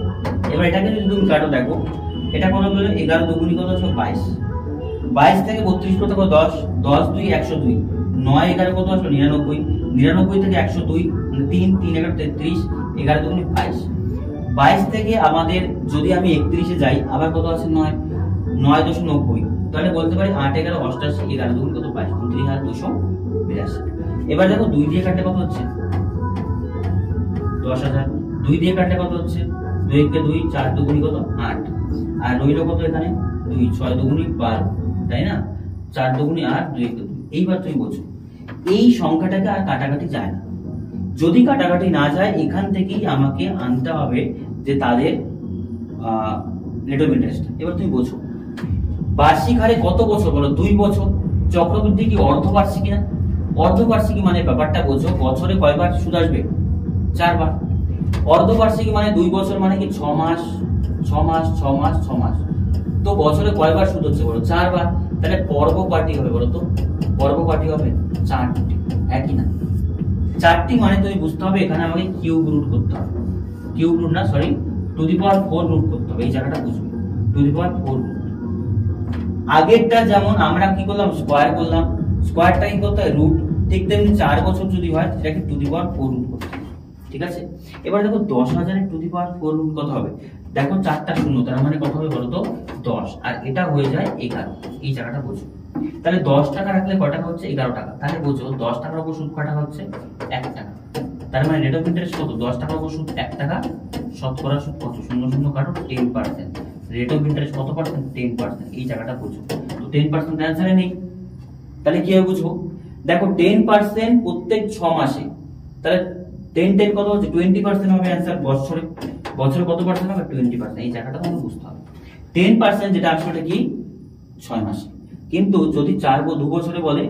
এবার এটাকে যদি তুমি কাটো দেখো এটা কত হলো 11 দুগুণি কত হচ্ছে 22, 22 থেকে 32 কত 10, 10 2 102, 9 11 কত আসলো 99, 99 থেকে 102 মানে 3 3 11 33, 11 দুগুণি 22, 22 থেকে আমাদের যদি আমি 31 এ যাই আবার কত আছে 9 9.90, তাহলে বলতে পারি 8 11 88, 11 দুগুণি কত 22, 29,282। এবার দেখো 2 দিয়ে কাটলে কত হচ্ছে 10,000, 2 দিয়ে কাটলে কত হচ্ছে 2 কে 2 4 দুগুণি কত 8, আর রইল কত এখানে 2 6 দুগুণি 12, তাই না 4 দুগুণি 8 2 কে 2। এইবার তুমি বোঝো এই সংখ্যাটাকে আর কাটাকাটি যায় না, যদি কাটাকাটি না যায় এখান থেকেই আমাকে আনতে হবে যে তাদের রেট অফ ইন্টারেস্ট। এবার তুমি বোঝো বার্ষিক হারে কত বছর বলো 2 বছর, চক্রবৃদ্ধি কি অর্ধবার্ষিকী না, অর্ধবার্ষিকী মানে ব্যাপারটা বোঝো বছরে কয়বার সুদ আসবে 4 বার। অর্ধবার্ষিকী মানে 2 বছর মানে কি 6 মাস 6 মাস 6 মাস 6 মাস, তো বছরে কয়বার সুদ হচ্ছে বলো 4 বার। তাহলে পর্ব কয়টি হবে বলো তো, পর্ব কয়টি হবে 4টি, একই না 4টি মানে তুমি বুঝতে হবে এখানে আমাকে কিউব রুট করতে হবে, কিউব রুট না sorry to the power 4 root করতে হবে, এই জায়গাটা বুঝবে টু দি পাওয়ার 4 রুট। আগেরটা যেমন আমরা কি করলাম স্কয়ার করলাম, স্কয়ারটা কি করতে হয় রুট, ঠিক তেমনি 4 বছর যদি হয় সেটাকে টু দি পাওয়ার 4 রুট করতে হবে, ঠিক আছে। এবার দেখো 10,000 এর টু দি পাওয়ার 4 রুট কত হবে, দেখো 4টা শূন্য তার মানে কত হবে বলো তো 10, আর এটা হয়ে যায় 11, এই জায়গাটা বুঝো। তাহলে 10 টাকা রাখলে কত টাকা হচ্ছে 11 টাকা, তাহলে বুঝো 10 টাকার উপর সুদ কত টাকা হচ্ছে 1 টাকা, তার মানে রেট অফ ইন্টারেস্ট কত 10 টাকার উপর সুদ 1 টাকা, শতকরা সুদ কত 0 0 কাটো 10%, রেট অফ ইন্টারেস্ট কত পার্সেন্ট? 10%। এই জায়গাটা বুঝো। তো 10% অ্যান্সারে নেই, তাহলে কি হবে বুঝবো? দেখো 10% প্রত্যেক 6 মাসে, তাহলে 10 কত হচ্ছে? 20% হবে অ্যান্সার। বছরে কত পার্সেন্ট হবে? 20%। এই জায়গাটা তোমাকে বুঝতে হবে। 10% যেটা আসলে কি 6 মাসে, কিন্তু যদি 2 বছরে বলে,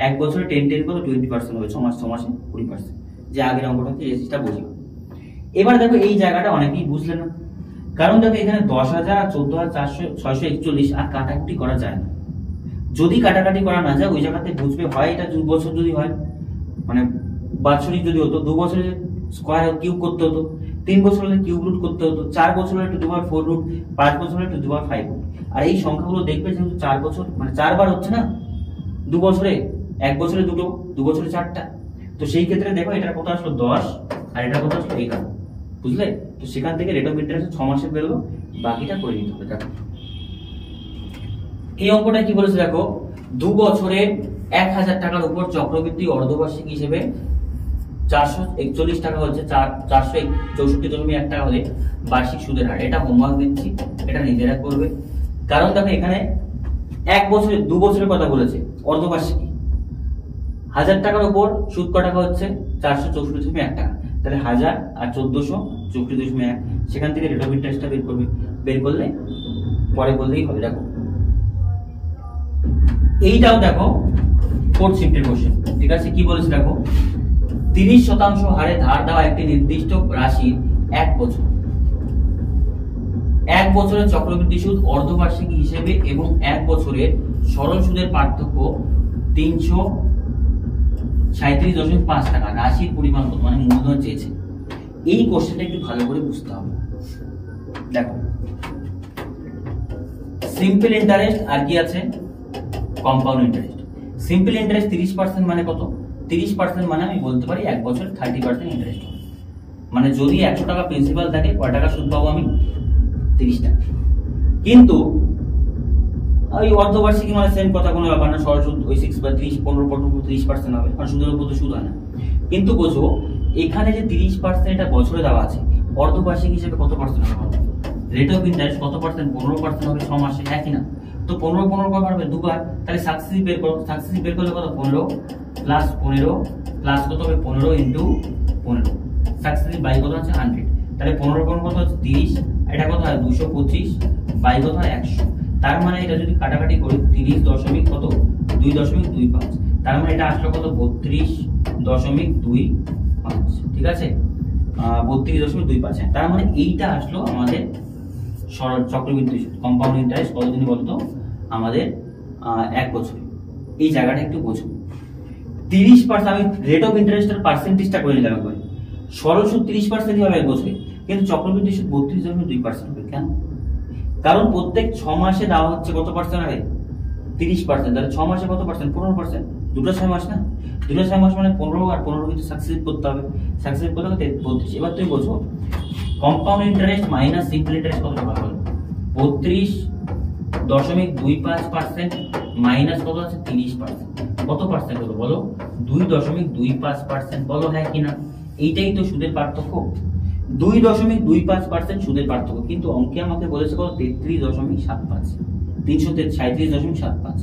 1 বছরে 10 কত? 20% হবে। 6 মাসে 20%। যে আগের অঙ্কটা হচ্ছে এই জিনিসটা বুঝিও। এবার দেখো এই জায়গাটা অনেকেই বুঝলে না, কারণ দেখো এখানে 10,000 আর 14,641 আর কাটাকুটি করা যায় না। যদি কাটাকাটি করা না যায় ওই জায়গাতে বুঝবে হয় এটা 2 বছর যদি হয়, মানে বাৎসরিক যদি হতো, 2 বছরে স্কয়ার কিউব করতে হতো, 3 বছর হলে কিউব রুট করতে হতো, 4 বছর হলে 2/4 রুট, 5 বছর হলে 2/5 রুট। আর এই সংখ্যাগুলো দেখবে যেহেতু 4 বছর মানে 4 বার হচ্ছে না 2 বছরে, 1 বছরে 2টো, 2 বছরে 4টা। তো সেই ক্ষেত্রে দেখো এটার কত আসলো 10 আর এটার কত আসলো 11, বুঝলে? তো সেখান থেকে রেট অফ ইন্টারেস্ট 6 মাসে বেরোলো, বাকিটা করে নিতে হবে। দেখো এই অঙ্কটা কি বলেছে দেখো, 2 বছরে 1,000 টাকার উপর চক্রবৃদ্ধি অর্ধবার্ষিক হিসেবে 441 টাকা হচ্ছে, 464.1 টাকা হলে বার্ষিক সুদের হার। এটা হোমওয়ার্ক দিচ্ছি, এটা নিজেরা করবে। কারণ দেখো এখানে 1 বছরে 2 বছরের কথা বলেছে, অর্ধবার্ষিকী 1000 টাকার উপর সুদ কত টাকা হচ্ছে? 464.1 টাকা। তাহলে 1000 আর 1464.1, সেখান থেকে রেট অফ ইন্টারেস্টটা বের করবে। বের করলে পরে বললেই হবে। দেখো এইটাও দেখো 4th শিফটের কোশ্চেন, ঠিক আছে? কি বলেছে দেখো, 30% হারে ধার দেওয়া একটি নির্দিষ্ট রাশির 1 বছরের চক্রবৃদ্ধি সুদ অর্ধবার্ষিকী হিসেবে এবং 1 বছরের সরল সুদের পার্থক্য 337.5 টাকা। রাশির পরিমাণ কত? মানে মূলধন চেয়েছে। এই কোশ্চেনটা একটু ভালো করে বুঝতে হবে। দেখো সিম্পল ইন্টারেস্ট আর কি আছে? Compound interest. সিম্পল ইন্টারেস্ট 30% মানে কত? 30% মানে আমি বলতে পারি 1 বছর 30% ইন্টারেস্ট। মানে যদি 100 টাকা প্রিন্সিপাল থাকে কয় টাকা সুদ পাবো আমি? 30 টাকা। কিন্তু ওই অর্ধবার্ষিকী মানে সেম কথা, কোনো ব্যাপার না, সরল সুদ ওই 6 বা 30% হবে, কারণ সুদের উপর তো সুদ হয় না। কিন্তু বোঝো এখানে যে 30% এটা বছরে দেওয়া আছে, অর্ধবার্ষিক হিসেবে কত পার্সেন্ট হবে? রেট অফ ইন্টারেস্ট কত পার্সেন্ট? 15% হবে 6 মাসে, একই না? তো 15 কবার হবে? 2 বার। তাহলে সাকসেসিভ বের করো। সাকসেসিভ বের করলে কত? 15 প্লাস 15 প্লাস কত হবে? 15 ইনটু 15। সাকসেসিভ বাই কত আছে? 100। তাহলে 15 কত হচ্ছে? 30। এটা কত হয়? 225 বাই কত হয়? 100। তার মানে এটা যদি কাটাকাটি করি 30 দশমিক কত? 2.25। তার মানে এটা আসলো কত? 32.25। ঠিক আছে, 32.25। তার মানে এইটা আসলো আমাদের সরল চক্রবৃদ্ধি সুদ, কম্পাউন্ড ইন্টারেস্ট। কতদিন বলতো? আমাদের 1 বছর। এই জায়গাটা একটু বোঝো। 30% আমি রেট অফ ইন্টারেস্টের পার্সেন্টেজটা করে নিলাম একবার। সরল সুদ 30% হবে 1 বছরে, কিন্তু চক্রবৃদ্ধি সুদ 32.2% হবে। কেন? কারণ প্রত্যেক 6 মাসে দেওয়া হচ্ছে কত পার্সেন্ট হবে? 30%। তাহলে 6 মাসে কত পার্সেন্ট? 15%। দুটো 6 মাস না, দুটো 6 মাস মানে 15 আর 15 কিন্তু সাকসেসিভ করতে হবে। সাকসেসিভ করতে হবে 32। এবার তুমি বোঝো compound interest minus simple interest কত টাকা হলো? 32.25% মাইনাস কত আছে? 30%। কত পার্সেন্ট হলো বলো? 2.25%। বলো হ্যাঁ কিনা? এইটাই তো সুদের পার্থক্য। 2.25% সুদের পার্থক্য, কিন্তু অঙ্কে আমাকে বলেছে কত? 33.75, 337.75।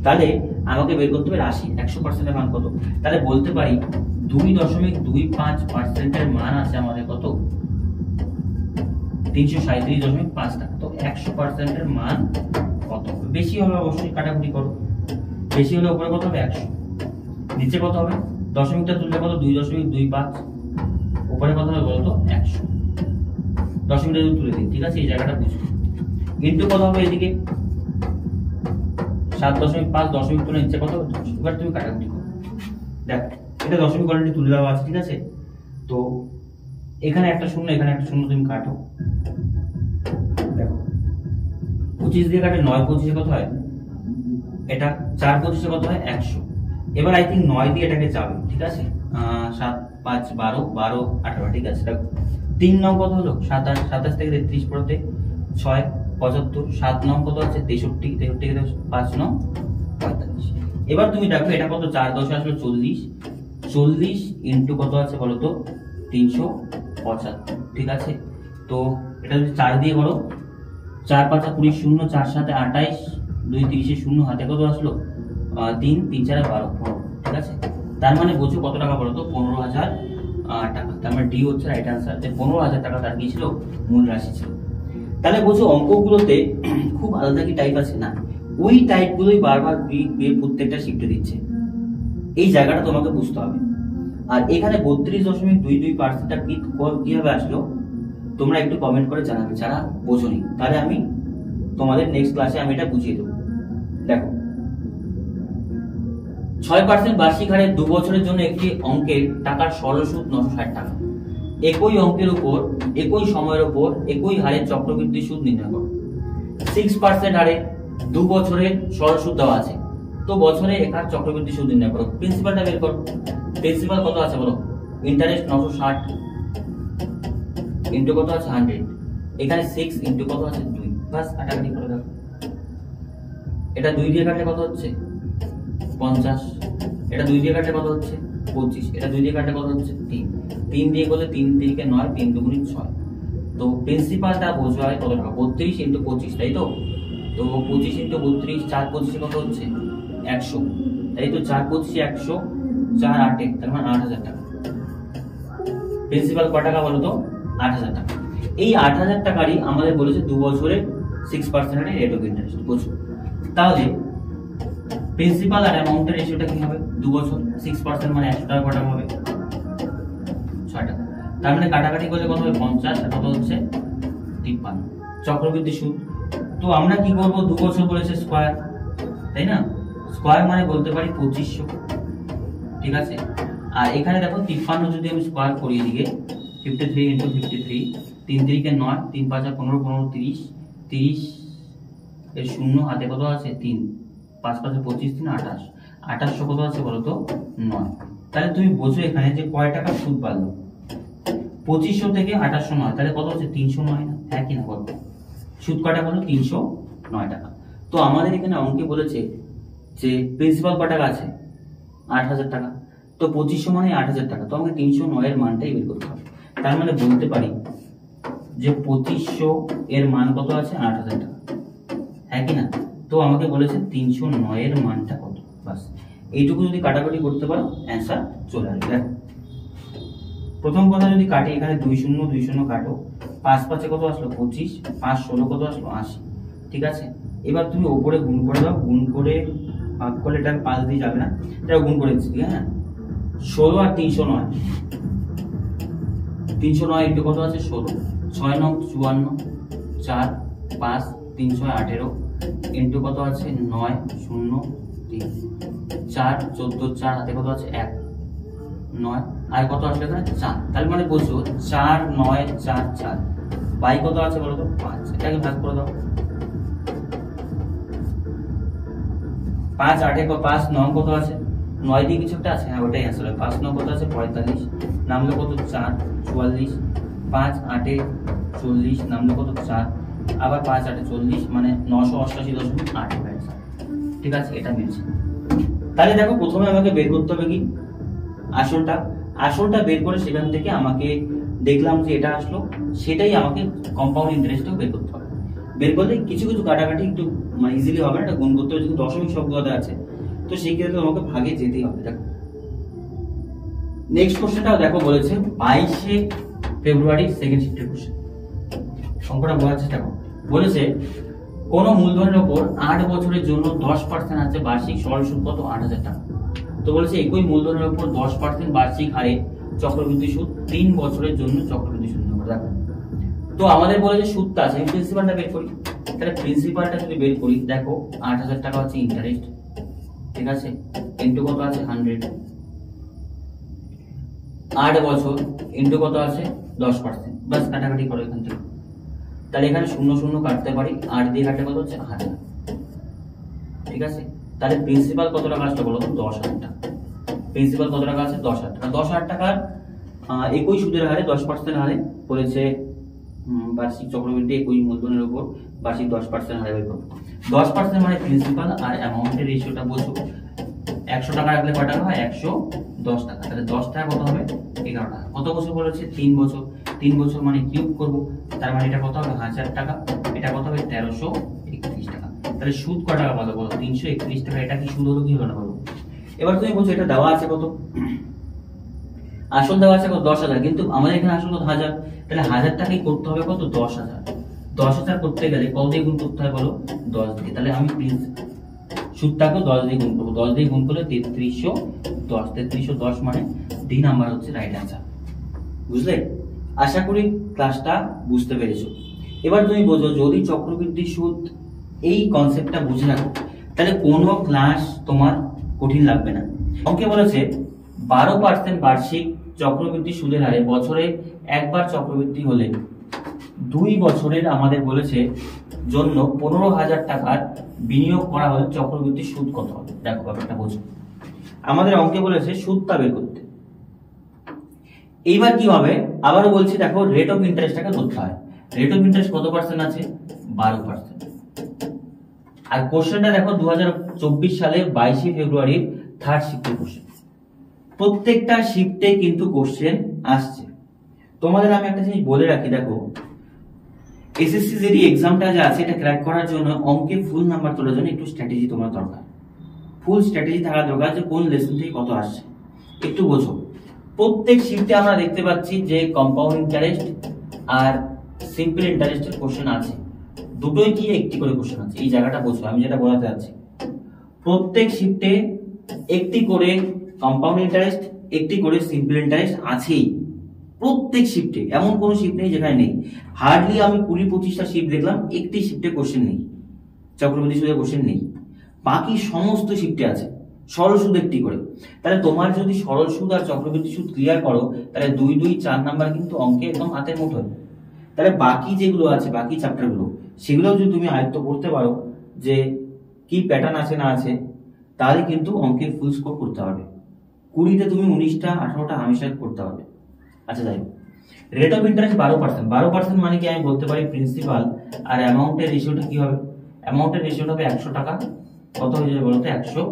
তাহলে আমাকে বের করতে হবে রাশি 100% এর মান কত। তাহলে বলতে পারি 2.25% এর মান আছে আমাদের কত? 337.5 টাকা। তো 100% এর মান কত? বেশি হবে অবশ্যই, কাটাকুটি করো। বেশি হলে উপরে কত হবে? 100, নিচে কত হবে? দশমিকটা তুললে কত? 2.25, উপরে কত হবে বলতো? 100। দশমিকটা তুলে দিন, ঠিক আছে? এই জায়গাটা বুঝুন। ইনটু কত হবে এদিকে? 7.5, দশমিক তুলে নিচে কত হবে? 10। এবার তুমি কাটাকুটি করো। দেখ এটা দশমিক অলরেডি তুলে দেওয়া আছে, ঠিক আছে? তো এখানে একটা শূন্য, এখানে একটা শূন্য, তুমি কাটো। দেখো 25 দিয়ে কাটে 9 25 কত হয়? এটা 4 25 কত হয়? 100। এবার আই থিঙ্ক 9 দিয়ে এটাকে যাবে, ঠিক আছে? 7 5 12 12 18, ঠিক আছে? দেখো 3 9 কত হলো? 27, 27 থেকে 33 পড়তে 6 75, 7 9 কত আছে? 63, 63 থেকে 5 9 45। এবার তুমি দেখো এটা কত? 4 10 আসলে 40, 40 ইনটু কত আছে বলো তো? 375, ঠিক আছে? তো এটা যদি 4 দিয়ে করো 4 5 20 শূন্য, 4 7 28, 2 30 শূন্য, হাতে কত আসলো 3 3 4 12 15। ঠিক আছে, তার মানে বোঝো কত টাকা বলো তো 15,000 টাকা। তার মানে ডি হচ্ছে রাইট আনসার, যে 15,000 টাকা তার কি ছিল, মূল রাশি ছিল। তাহলে বোঝো অঙ্কগুলোতে খুব আলাদা কি টাইপ আছে না, ওই টাইপগুলোই বারবার প্রত্যেকটা শিফটে দিচ্ছে, এই জায়গাটা তোমাকে বুঝতে হবে। আর এখানে 32.22%টা কিভাবে আসলো তোমরা একটু কমেন্ট করে জানাবে যারা বোঝোনি, তাহলে আমি তোমাদের নেক্সট ক্লাসে আমি এটা বুঝিয়ে দেবো। দেখো 6% বার্ষিক হারে 2 বছরের জন্য একটি অঙ্কের টাকার সরল সুদ 960 টাকা। একই অঙ্কের উপর একই সময়ের উপর একই হারে চক্রবৃদ্ধি সুদ নির্ণয় করো। 6% হারে 2 বছরের সরল সুদ দেওয়া আছে, তো বছরে একার চক্রবৃদ্ধি সুদ নির্ণয় করো। প্রিন্সিপালটা বের করো। প্রিন্সিপাল কত আছে বলো, ইন্টারেস্ট 960 ইন্টু কত আছে 100, এখানে 6 ইন্টু কত আছে 2, বাস কাটাকাটি করে দাও। এটা 2 দিয়ে কাটলে কত হচ্ছে 50, এটা 2 দিয়ে কাটলে কত হচ্ছে 25, এটা 2 দিয়ে কাটলে কত হচ্ছে 3, 3 দিয়ে করলে 3 3 9, 3 2 6। তো প্রিন্সিপালটা বোঝা হয় কত টাকা, 32 ইন্টু 25, তাই তো? তো 25 ইন্টু 32, 4 25 কত হচ্ছে 100, তাই তো? 4 25 100, 4 8, তার মানে 8,000 টাকা। প্রিন্সিপাল কত টাকা বলো তো 8,000 টাকা। এই 8,000 টাকারই আমাদের বলেছে 2 বছরের 6% রেট অফ ইন্টারেস্ট। বুঝছো? তাহলে প্রিন্সিপাল আর অ্যামাউন্টের রেশিওটা কি হবে, 2 বছর 6% মানে 100 টাকা কত হবে 6 টাকা। তার মানে কাটাকাটি করলে কত হবে 50, আর কত হচ্ছে 53। চক্রবৃদ্ধি সুদ, তো আমরা কি করব, 2 বছর বলেছে স্কয়ার, তাই না? স্কয়ার মানে বলতে পারি 2500। ঠিক আছে, আর এখানে দেখো 53 যদি আমি স্কয়ার করি এদিকে 53 ইন্টু 53, 3 3 9, 3 5 15 15 30, 30 এর শূন্য, হাতে কত আছে 3, 5 5 25 3 28, 2800 কত আছে বলো তো 9। তাহলে তুমি বোঝো এখানে যে কয় টাকা সুদ বাড়লো, 2500 থেকে 2809, তাহলে কত হচ্ছে 309 না? হ্যাঁ কি না বলো, সুদ কয় টাকা হলো 309 টাকা। তো আমাদের এখানে অঙ্কে বলেছে যে প্রিন্সিপাল কয় টাকা আছে 8,000 টাকা, তো 2500 মানে 8,000 টাকা, তো আমাকে 309 এর মানটাই বের করতে হবে। তার মানে বলতে পারি যে 2500 এর মান কত আছে 8,000 টাকা, হ্যাঁ কি না? তো আমাকে বলেছে 309 এর মানটা কত, বাস এইটুকু যদি কাটাকাটি করতে পারো অ্যান্সার চলে আসবে। দেখো প্রথম কথা যদি কাটি, এখানে 2 0 2 0 কাটো, 5 5 কত আসলো 25, 5 16 কত আসলো 80। ঠিক আছে, এবার তুমি উপরে গুণ করে দাও, গুণ করে ভাগ করলে এটা 5 দিয়ে যাবে না, এটা গুণ করে দিচ্ছি। হ্যাঁ 16 আর 309, 309 ইন্টু কত আছে 16, 6 9 54, 4 5 3 6 18 ইন্টু কত আছে 9 0 3, 4 14, 4 হাতে কত আছে 1 9, আর কত আসলে এখানে 4। তার মানে বলছো 4 9 4 4, বাই কত আছে বলো তো 5, এটাকে ভাগ করে দাও। 5 8 5 9 কত আছে 9 দিয়ে কিছু একটা আছে, হ্যাঁ ওটাই আসলে 5 9 কত আছে 45, নামলো কত 4 44, 5 8 40 নামলো কত 4, আবার 5 8 40 মানে 988.8 হয়েছে। ঠিক আছে, এটা মিলছে। তাহলে দেখো প্রথমে আমাকে বের করতে হবে কি আসলটা বের করে সেখান থেকে আমাকে দেখলাম যে এটা আসলো, সেটাই আমাকে কম্পাউন্ড ইন্টারেস্টও বের করতে হবে। বের করলে কিছু কিছু কাটাকাটি একটু মানে ইজিলি হবে না, এটা গুণ করতে হবে, যেহেতু দশমিক শব্দটা আছে, তো সেই ক্ষেত্রে আমাকে ভাগে যেতেই হবে। দেখো নেক্সট কোশ্চেনটাও দেখো বলেছে 22 ফেব্রুয়ারি সেকেন্ড শিফটের কোশ্চেন, সংখ্যাটা বোঝার চেষ্টা করো। বলেছে কোন মূলধনের উপর 8 বছরের জন্য 10% আছে বার্ষিক সরল সুদ কত 8,000 টাকা। তো বলেছে একই মূলধনের উপর 10% বার্ষিক হারে চক্রবৃদ্ধি সুদ 3 বছরের জন্য চক্রবৃদ্ধি সুদ নেব। দেখো তো আমাদের বলেছে সুদটা আছে, আমি প্রিন্সিপালটা বের করি। তাহলে প্রিন্সিপালটা যদি বের করি, দেখো 8,000 টাকা হচ্ছে ইন্টারেস্ট, ঠিক আছে, ইন্টু কত আছে 100, 8 বছর ইন্টু কত আছে 10%, বাস কাটাকাটি করো এখান থেকে। তাহলে এখানে 0 0 কাটতে পারি, 8 দিয়ে কাটলে কত হচ্ছে 1000। ঠিক আছে, তাহলে প্রিন্সিপাল কত টাকা আসলো বলো তো 10,000 টাকা। প্রিন্সিপাল কত টাকা আছে 10,000 টাকা। 10,000 টাকার একই সুদের হারে 10% হারে বলেছে বার্ষিক চক্রবৃদ্ধি একই মূলধনের উপর বার্ষিক 10% হারে বের করব। 10% মানে প্রিন্সিপাল আর অ্যামাউন্টের রেশিওটা বুঝো। 100 টাকা রাখলে কত টাকা হয় 110 টাকা, তাহলে 10 টাকা কত হবে 11 টাকা। কত বছর বলেছে 3 বছর, 3 বছর মানে কিউব করবো, তার মানে এটা কত হবে 1000 টাকা, এটা কত হবে 1331 টাকা। তাহলে সুদ কত টাকা পাবো বলো? 331 টাকা। এটা কি সুদ হলো কি হলো না বলো? এবার তুমি বলছো এটা দেওয়া আছে কত, আসল দেওয়া আছে কত 10,000, কিন্তু আমাদের এখানে আসল কত 1000, তাহলে 1000 টাকাই করতে হবে কত 10,000। 10,000 করতে গেলে কত দিয়ে গুণ করতে হয় বলো? 10 দিয়ে। তাহলে আমি সুদটাকে 10 দিয়ে গুণ করবো, 10 দিয়ে গুণ করলে 3310, 3310 মানে ডি নাম্বার হচ্ছে রাইট অ্যান্সার। বুঝলে? আশা করি ক্লাসটা বুঝতে পেরেছো। এবার তুমি বোঝো, যদি চক্রবৃদ্ধি সুদ এই কনসেপ্টটা বুঝে রাখো তাহলে কোনো ক্লাস তোমার কঠিন লাগবে না। অঙ্কে বলেছে 12% বার্ষিক চক্রবৃদ্ধি সুদের হারে বছরে একবার চক্রবৃদ্ধি হলে 2 বছরের আমাদের বলেছে জন্য 15,000 টাকার বিনিয়োগ করা হলে চক্রবৃদ্ধি সুদ কত হবে। দেখো ব্যাপারটা বোঝো, আমাদের অঙ্কে বলেছে সুদটা বের করতে। এইবার কি হবে, আবারও বলছি দেখো, রেট অফ ইন্টারেস্টটাকে ধরতে হয়। রেট অফ ইন্টারেস্ট কত পার্সেন্ট আছে? 12%। আর কোশ্চেনটা দেখো 2024 সালে 22 ফেব্রুয়ারির থার্ড শিফটের কোশ্চেন। প্রত্যেকটা শিফটে কিন্তু কোশ্চেন আসছে। তোমাদের আমি একটা জিনিস বলে রাখি, দেখো এসএসসি যেই এক্সামটা যে আছে এটা ক্র্যাক করার জন্য অঙ্কে ফুল নাম্বার তোলার জন্য একটু স্ট্র্যাটেজি তোমার দরকার। ফুল স্ট্র্যাটেজি থাকা দরকার যে কোন লেসন থেকে কত আসছে একটু বোঝো। প্রত্যেক শিফটে আমরা দেখতে পাচ্ছি যে কম্পাউন্ড ইন্টারেস্ট আর সিম্পল ইন্টারেস্টের কোশ্চেন আছে, দুটোই কি একটি করে কোশ্চেন আছে। এই জায়গাটা বোঝো আমি যেটা বলাতে যাচ্ছি। প্রত্যেক শিফটে একটি করে কম্পাউন্ড ইন্টারেস্ট, একটি করে সিম্পল ইন্টারেস্ট আছেই প্রত্যেক শিফটে। এমন কোন শিফট নেই যেখানে নেই। হার্ডলি আমি 20-25টা শিফট দেখলাম, একটি শিফটে কোশ্চেন নেই, চক্রবৃদ্ধি সুদের কোশ্চেন নেই। বাকি সমস্ত শিফটে আছে সরল সুদ একটি করে। তাহলে তোমার যদি সরল সুদ আর চক্রবৃদ্ধি সুদ ক্লিয়ার করো তাহলে 2, 2, 4 নাম্বার কিন্তু অঙ্কে একদম হাতের মুঠোয়। তাহলে বাকি যেগুলো আছে, বাকি চ্যাপ্টার গুলো, সেগুলো যদি তুমি আয়ত্ত করতে পারো যে কি প্যাটার্ন আছে না আছে, তাহলে কিন্তু অঙ্কের ফুল স্কোর করতে হবে। 20তে তুমি 19টা 18টা হামেশা করতে হবে। আচ্ছা যাই হোক, রেট অফ ইন্টারেস্ট 12%। 12% মানে কি আমি বলতে পারি প্রিন্সিপাল আর অ্যামাউন্টের রেশিওটা কি হবে? অ্যামাউন্টের রেশিওটা হবে 100 টাকা। কত হয়ে যাবে বলতো? 112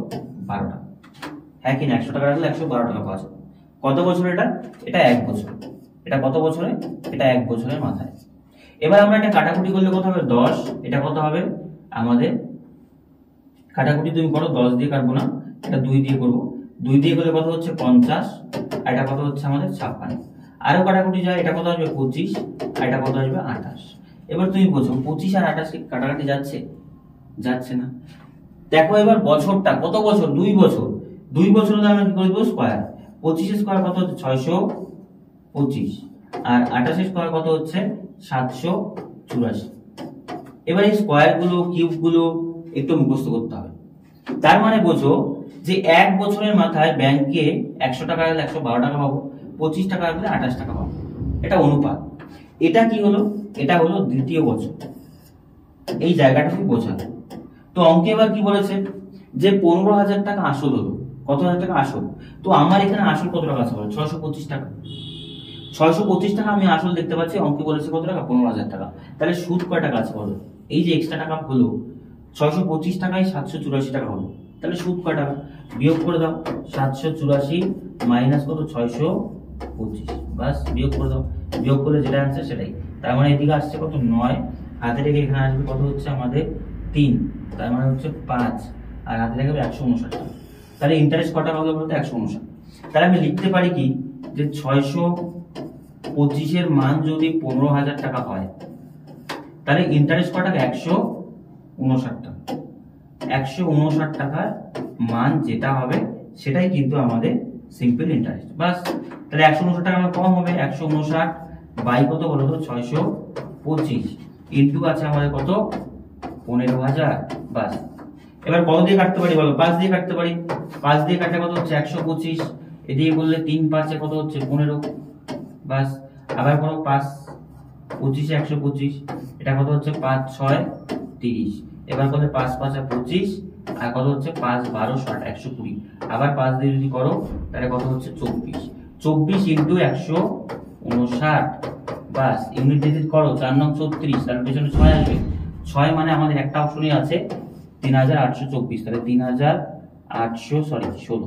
টাকা। হ্যাঁ কি না? 100 টাকা রাখলে 112 টাকা পাওয়া যাবে। কত বছর এটা? এটা 1 বছর। এটা কত বছরে? এটা 1 বছরের মাথায়। এবার আমরা এটা কাটাকুটি করলে কত হবে? 10। এটা কত হবে আমাদের? কাটাকুটি তুমি করো, 10 দিয়ে কাটবো না, এটা 2 দিয়ে করবো। 2 দিয়ে করলে কত হচ্ছে? 50। আর এটা কত হচ্ছে আমাদের? 56। আরো কাটাকুটি যায়, এটা কত আসবে? 25। আর এটা কত আসবে? 28। এবার তুমি বোঝো 25 আর 28 কি কাটাকাটি যাচ্ছে? যাচ্ছে না। দেখো এবার বছরটা কত বছর? 2 বছর। 2 বছর হলে আমরা কি করে দেবো? স্কয়ার। 25 স্কয়ার কত হচ্ছে? 625। আর 28 স্কয়ার কত হচ্ছে? 784। এবার এই স্কয়ার গুলো, কিউব গুলো একটু মুখস্থ করতে হবে। তার মানে বোঝো যে 1 বছরের মাথায় ব্যাংকে 100 টাকা রাখলে 112 টাকা পাবো, 25 টাকা রাখলে 28 টাকা পাবো। এটা অনুপাত। এটা কি হলো? এটা হলো দ্বিতীয় বছর। এই জায়গাটাকে বোঝালো। তো অঙ্কে এবার কি বলেছে যে 15,000 টাকা আসল হলো। কত হাজার টাকা আসল? তো আমার এখানে আসল কত টাকা আছে বলো? 625 টাকা। 625 টাকা আমি আসল দেখতে পাচ্ছি, অঙ্কে বলেছে কত টাকা? 15,000 টাকা। তাহলে সুদ কয় টাকা আছে বলো? এই যে এক্সট্রা টাকা হলো 625 টাকায় 784 টাকা হলো, তাহলে সুদ কয় টাকা? বিয়োগ করে দাও। 784 মাইনাস কত? 625। বাস বিয়োগ করে দাও। বিয়োগ করলে যেটা অ্যান্সার সেটাই। তার মানে এদিকে আসছে কত? 9। হাতে রেখে এখানে আসবে কত হচ্ছে আমাদের? 3। তার মানে হচ্ছে 5। আর হাতে রেখে 159 টাকা। তাহলে ইন্টারেস্ট কত টাকা হলো বলতে? 159। তাহলে আমি লিখতে পারি কি যে 625 এর মান যদি 15,000 টাকা হয় তাহলে ইন্টারেস্ট কত টাকা? 159 টাকা। 159 টাকার মান যেটা হবে সেটাই কিন্তু আমাদের সিম্পল ইন্টারেস্ট। বাস। তাহলে 159 টাকা আমার কম হবে। 159 বাই কত বলো তো? 625 ইন্টু আছে আমাদের কত? 15,000। বাস। এবার কত দিয়ে কাটতে পারি বলো? 5 দিয়ে কাটতে পারি। 5 দিয়ে কাটলে কত হচ্ছে? 125। এদিকে বললে 3 5 কত হচ্ছে? 15। বাস। আবার করো 5 25 125। এটা কত হচ্ছে? 5 6 30। এবার কত? 5 5 25। আর কত হচ্ছে? 5 12 60 120। আবার 5 দিয়ে যদি করো তাহলে কত হচ্ছে? 24। 24 ইন্টু 159। বাস। ইউনিট ডিজিট করো। 4 9 34। তার পেছনে 6 আসবে। 6 মানে আমাদের একটা অপশনই আছে 3824। তাহলে 3816।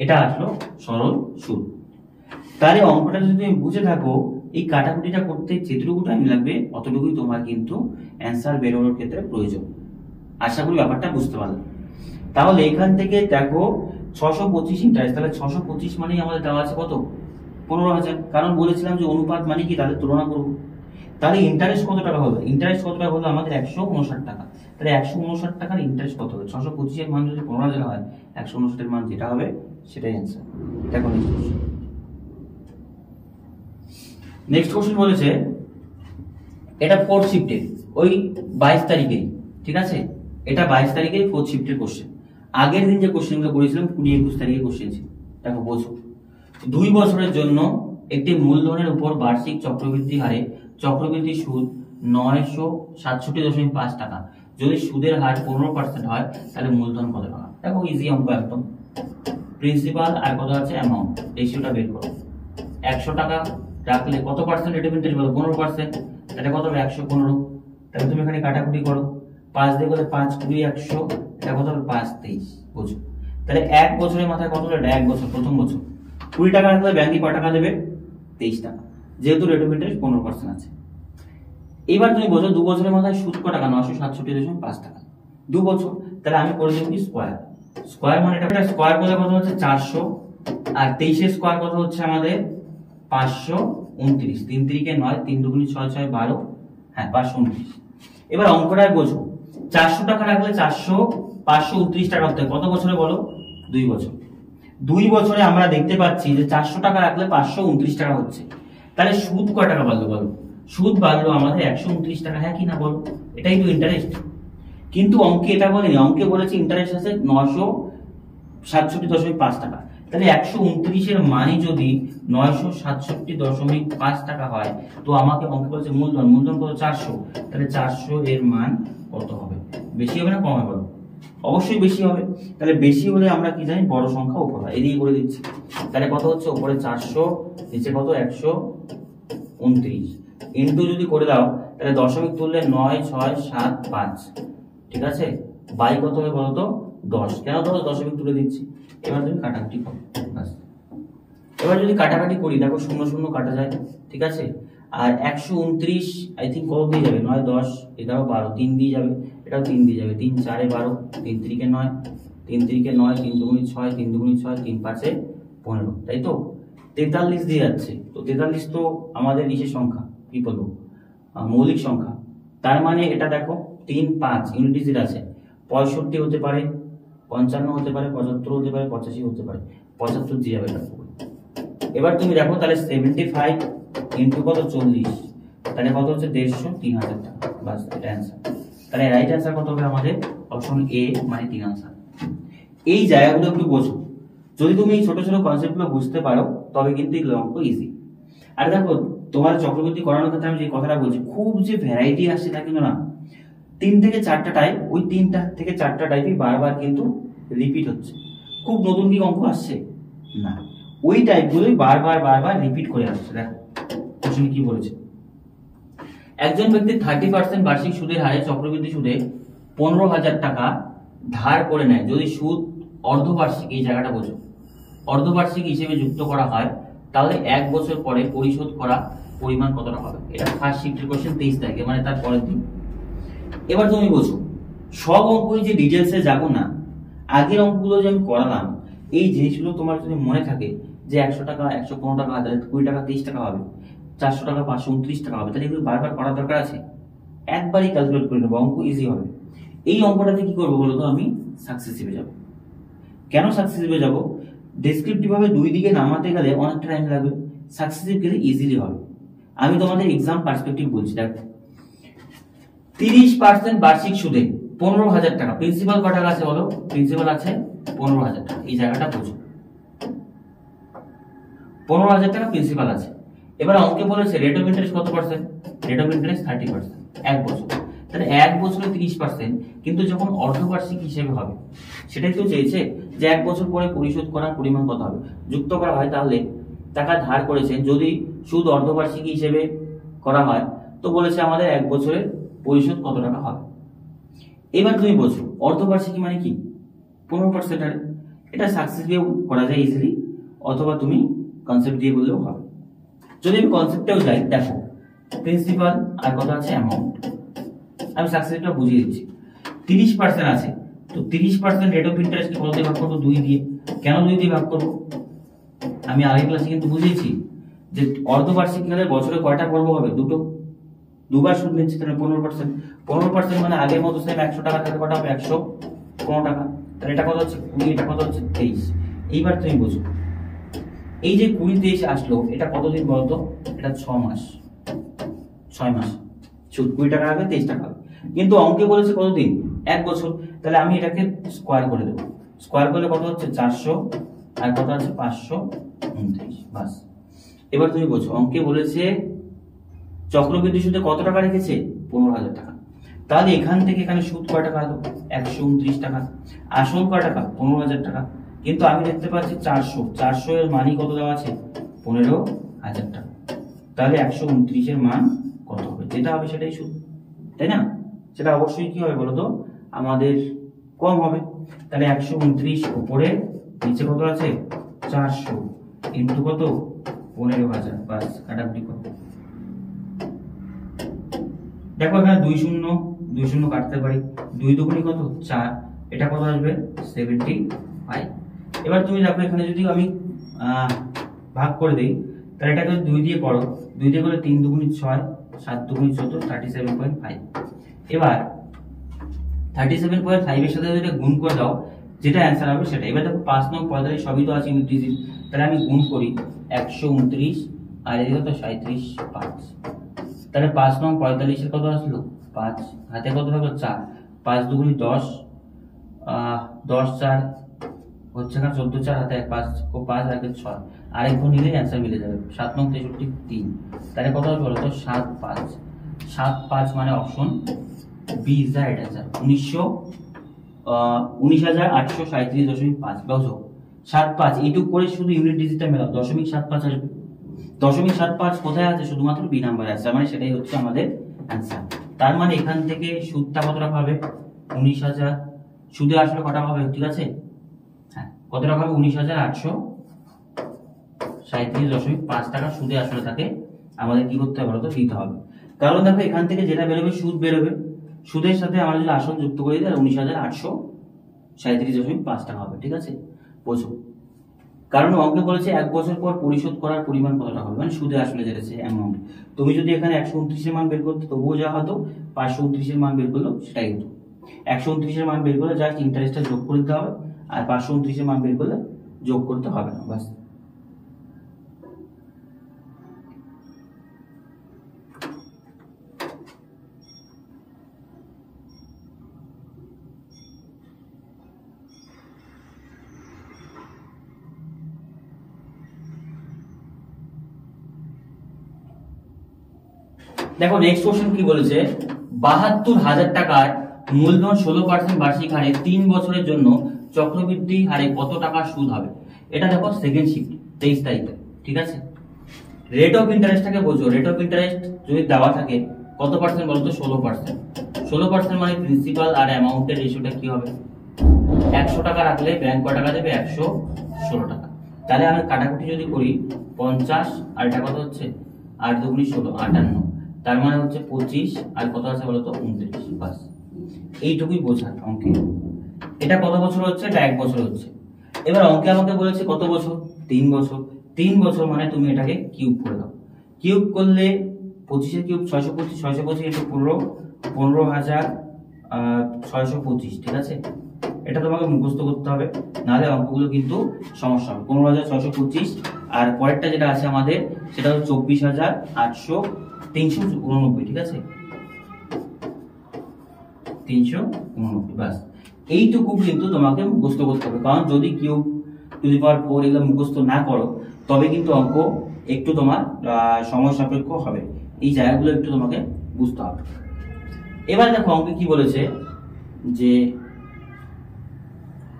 এটা আসলো সরল সুদ। তাহলে অঙ্কটা যদি তুমি বুঝে থাকো এই কাটাকুটিটা করতে যেটুকু টাইম লাগবে অতটুকুই তোমার কিন্তু অ্যান্সার বেরোনোর ক্ষেত্রে প্রয়োজন। আশা করি ব্যাপারটা বুঝতে পারলে। তাহলে এখান থেকে দেখো 625 ইন্টারেস্ট, তাহলে 625 মানেই আমাদের দেওয়া আছে কত? 15,000। কারণ বলেছিলাম যে অনুপাত মানে কি, তাদের তুলনা করব। তাহলে ইন্টারেস্ট কত টাকা হবে? ইন্টারেস্ট কত টাকা হলো আমাদের 159 টাকা। তাহলে 159 টাকার ইন্টারেস্ট কত হবে? 625 এর মান যদি 15,000 হয়, 159 এর মান যেটা হবে সেটাই অ্যান্সার। দেখো নেক্সট কোশ্চেন বলেছে, এটা 4th শিফটে ওই 22 তারিখে, ঠিক আছে? এটা 22 তারিখে 4th শিফটের কোশ্চেন। আগের দিন যে কোশ্চেনগুলো করেছিলাম 20-21 তারিখে কোশ্চেন ছিল। দেখো বোঝো, 2 বছরের জন্য একটি মূলধনের উপর বার্ষিক চক্রবৃদ্ধি হারে চক্রবৃদ্ধি সুদ 967.5 টাকা। যদি সুদের হার 15% হয় তাহলে মূলধন কত টাকা? দেখো ইজি অঙ্ক একদম। প্রিন্সিপাল আর কত আছে অ্যামাউন্ট, রেশিওটা বের করো। 100 টাকা রাখলে কত পার্সেন্ট রেট অফ ইন্টারেস্ট বলো? 15%। তাহলে কত হবে? 115। তাহলে তুমি এখানে কাটাকুটি করো, 5 দিয়ে গেলে 5 20 100, এটা কত হবে? 5 23। বুঝো, তাহলে 1 বছরের মাথায় কত হলো? এটা 1 বছর, প্রথম বছর 20 টাকা রাখলে ব্যাংকে কত টাকা দেবে? 23 টাকা, যেহেতু রেট অফ ইন্টারেস্ট 15% আছে। এবার তুমি বোঝো 2 বছরের মাথায় সুদ কত টাকা? 967.5 টাকা। 2 বছর, তাহলে আমি করে দেব কি স্কয়ার। স্কয়ার মানে এটা স্কয়ার করলে কত হচ্ছে? 400, আর 23 এর স্কয়ার কত হচ্ছে আমাদের? 529। 3 3 9, 3 2 6 6 12, হ্যাঁ 529। এবার অঙ্কটা বোঝো, 400 টাকা রাখলে 529 টাকা হতে কত বছরে বলো? 2 বছর। 2 বছরে আমরা দেখতে পাচ্ছি যে 400 টাকা রাখলে 529 টাকা হচ্ছে। তাহলে সুদ কয় টাকা বাড়লো বলো? সুদ বাড়লো আমাদের 129 টাকা, হ্যাঁ কি না বলো? এটাই তো ইন্টারেস্ট। কিন্তু অঙ্কে এটা বলেনি, অঙ্কে বলেছে ইন্টারেস্ট আছে 967.5 টাকা। তাহলে 129 এর মানে যদি 967.5 টাকা হয়, তো আমাকে অঙ্কে বলেছে মূলধন, মূলধন কত? 400। তাহলে 400 এর মান কত হবে? বেশি হবে না কম হবে বলো? অবশ্যই বেশি হবে। তাহলে বেশি হলে আমরা কি জানি? বড় সংখ্যা উপর হয়, এদিকে করে দিচ্ছি। তাহলে কত হচ্ছে? উপরে 400, নিচে কত? 129। ইনটু যদি করে দাও তাহলে দশমিক তুললে 9 6 7 5, ঠিক আছে? বাই কত হবে বলো তো? 10। কেন 10? দশমিক তুলে দিচ্ছি। এবার তুমি কাটাকুটি করো, বাস। এবার যদি কাটাকাটি করি, দেখো 0 0 কাটা যায়, ঠিক আছে? আর 129 আই থিঙ্ক কত দিয়ে যাবে? 9 10 11 12, 3 দিয়ে যাবে, এটাও 3 দিয়ে যাবে। 3 4 12, 3 3 9, 3 3 9, 3 2 6, 3 2 6, 3 5 15, তাই তো? 43 দিয়ে যাচ্ছে। তো 43 তো আমাদের নিচের সংখ্যা, কি বলবো, মৌলিক সংখ্যা। তার মানে এটা দেখো 3 5 ইউনিট ডিজিট আছে। 65 হতে পারে, 55 হতে পারে, 75 হতে পারে, 85 হতে পারে। 75 দিয়ে যাবে এটা। এবার তুমি দেখো তাহলে 75 ইনটু কত? 40, তাহলে কত হচ্ছে? 150, 3000 টাকা। বাস, এটা অ্যান্সার। তাহলে রাইট অ্যান্সার কত হবে আমাদের? অপশন এ, মানে 3 আনসার। এই জায়গাগুলো একটু বোঝো। যদি তুমি এই ছোট ছোট কনসেপ্টগুলো বুঝতে পারো তবে কিন্তু এই অঙ্ক ইজি। আর দেখো তোমার চক্রবৃদ্ধি করানোর ক্ষেত্রে আমি যে কথাটা বলছি, খুব যে ভ্যারাইটি আসছে তা কিন্তু না। 3 থেকে 4টা টাইপ, ওই 3টা থেকে 4টা টাইপই বারবার কিন্তু রিপিট হচ্ছে। খুব নতুন কি অঙ্ক আসছে না, ওই টাইপগুলোই বারবার বারবার রিপিট করে আসছে। দেখো কোশ্চেন কি বলেছে, একজন ব্যক্তি 30% বার্ষিক সুদের হারে চক্রবৃদ্ধি সুদে 15,000 টাকা ধার করে নেয়। যদি সুদ অর্ধবার্ষিক, এই জায়গাটা বোঝো, অর্ধবার্ষিক হিসেবে যুক্ত করা হয় তাহলে 1 বছর পরে পরিশোধ করা পরিমাণ কতটা হবে? এটা ফার্স্ট শিফটের কোশ্চেন, 23 তারিখে, মানে তার পরের দিন। এবার তুমি বোঝো, সব অঙ্কই যে ডিটেলসে যাবো না, আগের অঙ্কগুলো যে আমি করালাম, এই জিনিসগুলো তোমার যদি মনে থাকে যে 100 টাকা 115 টাকা, তাহলে 20 টাকা 23 টাকা হবে, 400 টাকা 529 টাকা হবে, তাহলে এগুলো বারবার করার দরকার আছে? একবারই ক্যালকুলেট করে নেবো, অঙ্ক ইজি হবে। এই অঙ্কটাতে কি করবো বলতো? আমি সাকসেসিভে যাব। কেন সাকসেসিভে যাব? ডেসক্রিপটিভ ভাবে 2 দিকে নামাতে গেলে অনেকটা টাইম লাগবে, সাকসেসিভ গেলে ইজিলি হবে। আমি তোমাদের এক্সাম পার্সপেক্টিভ বলছি। দেখ 30% বার্ষিক সুদে 15,000 টাকা, প্রিন্সিপাল কত টাকা আছে বলো? প্রিন্সিপাল আছে 15,000 টাকা, এই জায়গাটা বোঝো। 15,000 টাকা প্রিন্সিপাল আছে। এবার অঙ্কে বলেছে রেট অফ ইন্টারেস্ট কত পার্সেন্ট? রেট অফ ইন্টারেস্ট 30%, 1 বছর। তাহলে 1 বছরে 30%, কিন্তু যখন অর্ধবার্ষিক হিসেবে হবে, সেটাই তো চেয়েছে যে 1 বছর পরে পরিশোধ করার পরিমাণ কত হবে। যুক্ত করা হয়, তাহলে টাকা ধার করেছেন যদি সুদ অর্ধবার্ষিক হিসেবে করা হয়, তো বলেছে আমাদের 1 বছরের পরিশোধ কত টাকা হবে। এবার তুমি বোঝো অর্ধবার্ষিকী মানে কি? 15%। এটা সাকসেস দিয়েও করা যায় ইজিলি, অথবা তুমি কনসেপ্ট দিয়ে বললেও হবে। যদি আমি কনসেপ্টেও যাই, দেখো প্রিন্সিপাল আর কত আছে অ্যামাউন্ট, আমি সাকসেসটা বুঝিয়ে দিচ্ছি। 30% আছে, তো 30% রেট অফ ইন্টারেস্ট কত দিয়ে ভাগ করবো? 2 দিয়ে। কেন 2 দিয়ে ভাগ করবো? আমি আগের ক্লাসে কিন্তু বুঝিয়েছি যে অর্ধবার্ষিক গেলে বছরে কয়টা পর্ব হবে? দুটো, দুবার সুদ নিচ্ছে, তাহলে 15%। 15% মানে আগের মতো সেম 100 টাকা থেকে কটা হবে? 115 টাকা। তাহলে এটা কত হচ্ছে? 20, এটা কত হচ্ছে? 23। এইবার তুমি বোঝো, এই যে 20, 23 আসলো, এটা কতদিন বলতো? এটা 6 মাস। 6 মাস সুদ 20 টাকা হবে, 23 টাকা হবে। কিন্তু অঙ্কে বলেছে কতদিন? 1 বছর। তাহলে আমি এটাকে স্কোয়ার করে দেবো। স্কোয়ার করলে কত হচ্ছে? 400 আর কত আছে? 529। বাস। এবার তুমি বোঝো, অঙ্কে বলেছে চক্রবৃদ্ধি সুদে কত টাকা রেখেছে? 15,000 টাকা। তাহলে এখান থেকে এখানে সুদ কয় টাকা হলো? 129 টাকা। আসল কয় টাকা? 15,000 টাকা। কিন্তু আমি দেখতে পাচ্ছি 400 এর মানই কত দেওয়া আছে? 15,000 টাকা। তাহলে 129 এর মান কত হবে? যেটা হবে সেটাই সুদ, তাই না? সেটা অবশ্যই কি হবে বলতো? আমাদের কম হবে। তাহলে 129 উপরে নিচে কত আছে? 400 ইন্টু কত? 15,000। বাস, কাটাকুটি করো। দেখো এখানে 2 শূন্য 2 শূন্য কাটতে পারি। 2 দুগুণে কত? 4। এটা কত আসবে? 75। এবার তুমি দেখো এখানে যদি আমি ভাগ করে দেই, তাহলে এটাকে 2 দিয়ে করো। 2 দিয়ে করলে 3 দুগুণে 6, 7 দুগুণে 14, 37.5। এবার 37.5 এর সাথে যদি গুণ করে দাও, যেটা অ্যান্সার হবে সেটা। এবার দেখো 5 9 45 সবই তো আছে ইউনিট। তাহলে আমি গুণ করি 129 আর এদিকে তো 37 5। তাহলে 5 9 45 এর কত আসলো? 5। হাতে কত থাকলো? 4। 5 দুগুণে 10, 10 4 হচ্ছে না 14, 4 হাতে 5 ও 5 আর 6। আরেক গুণ নিলে অ্যান্সার মিলে যাবে। 7 9 63 3। তাহলে কত হবে বলো তো? 7 5। 7 5 মানে option B is the right answer. 19,837.5। বুঝো 7 5 এইটুকু করে শুধু ইউনিট ডিজিটটা মেলাও, 0.75 আসবে। 0.75 কোথায় আছে? শুধুমাত্র বি নাম্বারে আছে, মানে সেটাই হচ্ছে আমাদের অ্যান্সার। তার মানে এখান থেকে সুদটা কত টাকা হবে? 19,000। সুদে আসলে কত টাকা হবে? ঠিক আছে, হ্যাঁ, কত টাকা হবে? 19,837.5 টাকা সুদে আসলে থাকে। আমাদের কি করতে হবে বলতো? দিতে হবে। কারণ দেখো এখান থেকে যেটা বেরোবে সুদ বেরোবে, সুদের সাথে আমরা যদি আসল যুক্ত করে দিই, 19,837.5 টাকা হবে। ঠিক আছে, বোঝো। কারণ অঙ্কে বলেছে 1 বছর পর পরিশোধ করার পরিমাণ কত টাকা হবে, মানে সুদে আসলে যেটা অ্যামাউন্ট। তুমি যদি এখানে 129 এর মান বের করতে, তবুও যা হতো। 529 এর মান বের করলো সেটাই হতো। 129 এর মান বের করলে জাস্ট ইন্টারেস্টটা যোগ করে দিতে হবে, আর 529 এর মান বের করলে যোগ করতে হবে না, বাস। দেখো নেক্সট কোশ্চেন কি বলেছে? 72,000 টাকার মূলধন 16% বার্ষিক হারে 3 বছরের জন্য চক্রবৃদ্ধি হারে কত টাকা সুদ হবে? এটা দেখো সেকেন্ড শিফট 23 তারিখে। ঠিক আছে, রেট অফ ইন্টারেস্টটাকে বোঝো। রেট অফ ইন্টারেস্ট যদি দেওয়া থাকে কত পার্সেন্ট বলতো? 16%। 16% মানে প্রিন্সিপাল আর অ্যামাউন্টের রেশিওটা কি হবে? 100 টাকা রাখলে ব্যাংক কয় টাকা দেবে? 116 টাকা। তাহলে আমি কাটাকুটি যদি করি 50 আর এটা কত হচ্ছে? 8 দুগুণে 16 58। তার মানে হচ্ছে 25 আর কত আছে বলতো? 29। বাস, এইটুকুই বোঝার অঙ্কে। এটা কত বছর হচ্ছে? এটা 1 বছর হচ্ছে। এবার অঙ্কে আমাকে বলেছে কত বছর? 3 বছর। 3 বছর মানে তুমি এটাকে কিউব করে দাও। কিউব করলে 25 এর কিউব 625, 625 ইন্টু 15, 15,625। ঠিক আছে, এটা তোমাকে মুখস্থ করতে হবে, নাহলে অঙ্কগুলো কিন্তু সমস্যা হবে। 15,625 আর পরেরটা যেটা আছে আমাদের সেটা হচ্ছে 24,389। ঠিক আছে, 389। বাস, এইটুকু কিন্তু তোমাকে মুখস্থ করতে হবে। কারণ যদি কিউব টু দি পাওয়ার 4 এগুলো মুখস্থ না করো, তবে কিন্তু অঙ্ক একটু তোমার সময় সাপেক্ষ হবে। এই জায়গাগুলো একটু তোমাকে বুঝতে হবে। এবার দেখো অঙ্কে কি বলেছে যে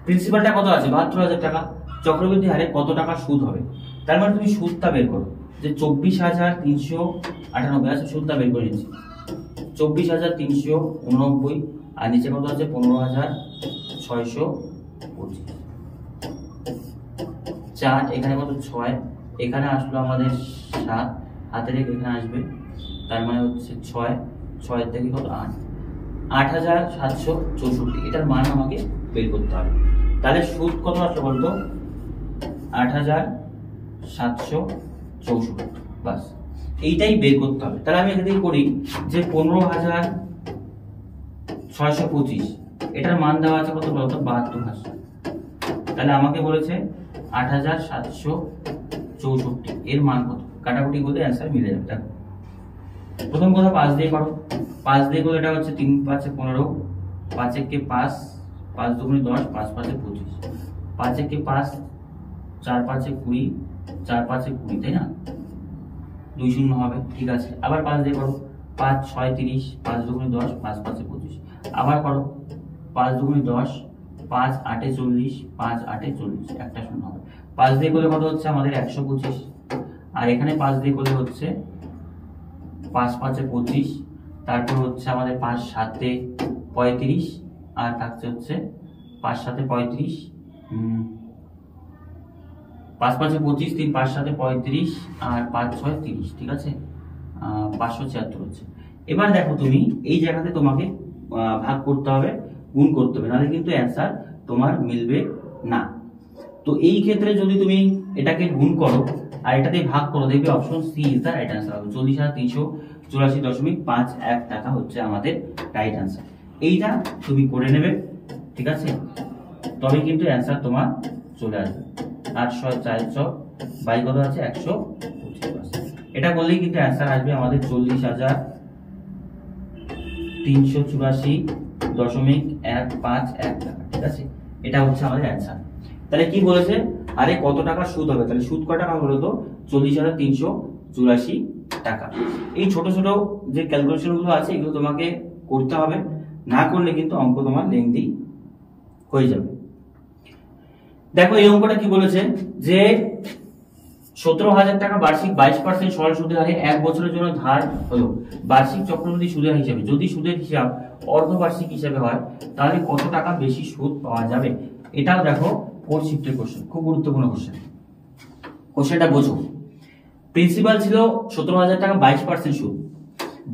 প্রিন্সিপালটা কত আছে? 72,000 টাকা। চক্রবৃদ্ধি হারে কত টাকা সুদ হবে? তার মানে তুমি সুদটা বের করো, যে 24,398 আছে। সুদটা বের করে নিচ্ছি, 24,389 আর নিচে কত আছে? 15,625। 4 এখানে কত? 6 এখানে আসলো আমাদের 7 হাতে রেখে এখানে আসবে, তার মানে হচ্ছে 6, 6 থেকে কত 8, 8764, এটার মান আমাকে বের করতে হবে। তাহলে সুদ কত আসলো বলতো? 8764, বাস এইটাই বের করতে হবে। তাহলে আমি এখান থেকে করি যে 15,625, এটার মান দেওয়া আছে কত বলতো? 72,000। তাহলে আমাকে বলেছে 8764, এর মান কত? কাটাকুটি করলে অ্যান্সার মিলে যাবে। দেখো প্রথম কথা 5 দিয়ে করো, 5 দিয়ে করলে এটা হচ্ছে 3 5 15, 5 একে 5, 5 2 10, 5 5 25, 5 একে 5, 4 5 20, 4 5 20, তাই না? 2 0 হবে, ঠিক আছে। আবার 5 দিয়ে করো, 5 6 30, 5 2 10, 5 5 25, আবার করো 5 2 10, 5 8 40, 5 8 40, একটা 0 হবে। 5 দিয়ে করলে কত হচ্ছে আমাদের? 125, আর এখানে 5 দিয়ে করলে হচ্ছে 5 5 25, তারপর হচ্ছে আমাদের 5 7 35, আর থাকছে হচ্ছে 5 7 35, 5 5 25, 3 5 7 35, আর 5 6 30, ঠিক আছে? 576 হচ্ছে। এবার দেখো তুমি এই জায়গাতে তোমাকে ভাগ করতে হবে, গুণ করতে হবে, নাহলে কিন্তু অ্যান্সার তোমার মিলবে না। তো এই ক্ষেত্রে যদি তুমি এটাকে গুণ করো আর এটাতে ভাগ করো, দেখবে option C is the right answer হবে। 40,384.51 টাকা হচ্ছে আমাদের রাইট আনসার। এইটা তুমি করে নেবে, ঠিক আছে? তবে কিন্তু অ্যান্সার তোমার চলে আসবে। 800 400 বাই কত আছে? 125। এটা করলেই কিন্তু অ্যান্সার আসবে আমাদের 40,384.151 টাকা, ঠিক আছে? এটা হচ্ছে আমাদের অ্যান্সার। তাহলে কি বলেছে? আরে কত টাকা সুদ হবে? তাহলে সুদ কত টাকা হলো? তো 40,384 টাকা। এই ছোট ছোট যে ক্যালকুলেশন গুলো আছে এগুলো তোমাকে করতে হবে, না করলে কিন্তু অঙ্ক তোমার লেংদি হয়ে যাবে। দেখো এই অঙ্কটা কি বলেছে যে 17,000 টাকা বার্ষিক 22% সরল সুদের হারে 1 বছরের জন্য ধার হলো বার্ষিক চক্রবৃদ্ধি সুদের হিসাবে। যদি সুদের হিসাব অর্ধবার্ষিক হিসাবে হয় তাহলে কত টাকা বেশি সুদ পাওয়া যাবে? এটাও দেখো 4th শিফটের কোশ্চেন, খুব গুরুত্বপূর্ণ কোশ্চেন। কোশ্চেনটা বোঝো। প্রিন্সিপাল ছিল 17,000 টাকা, 22% সুদ।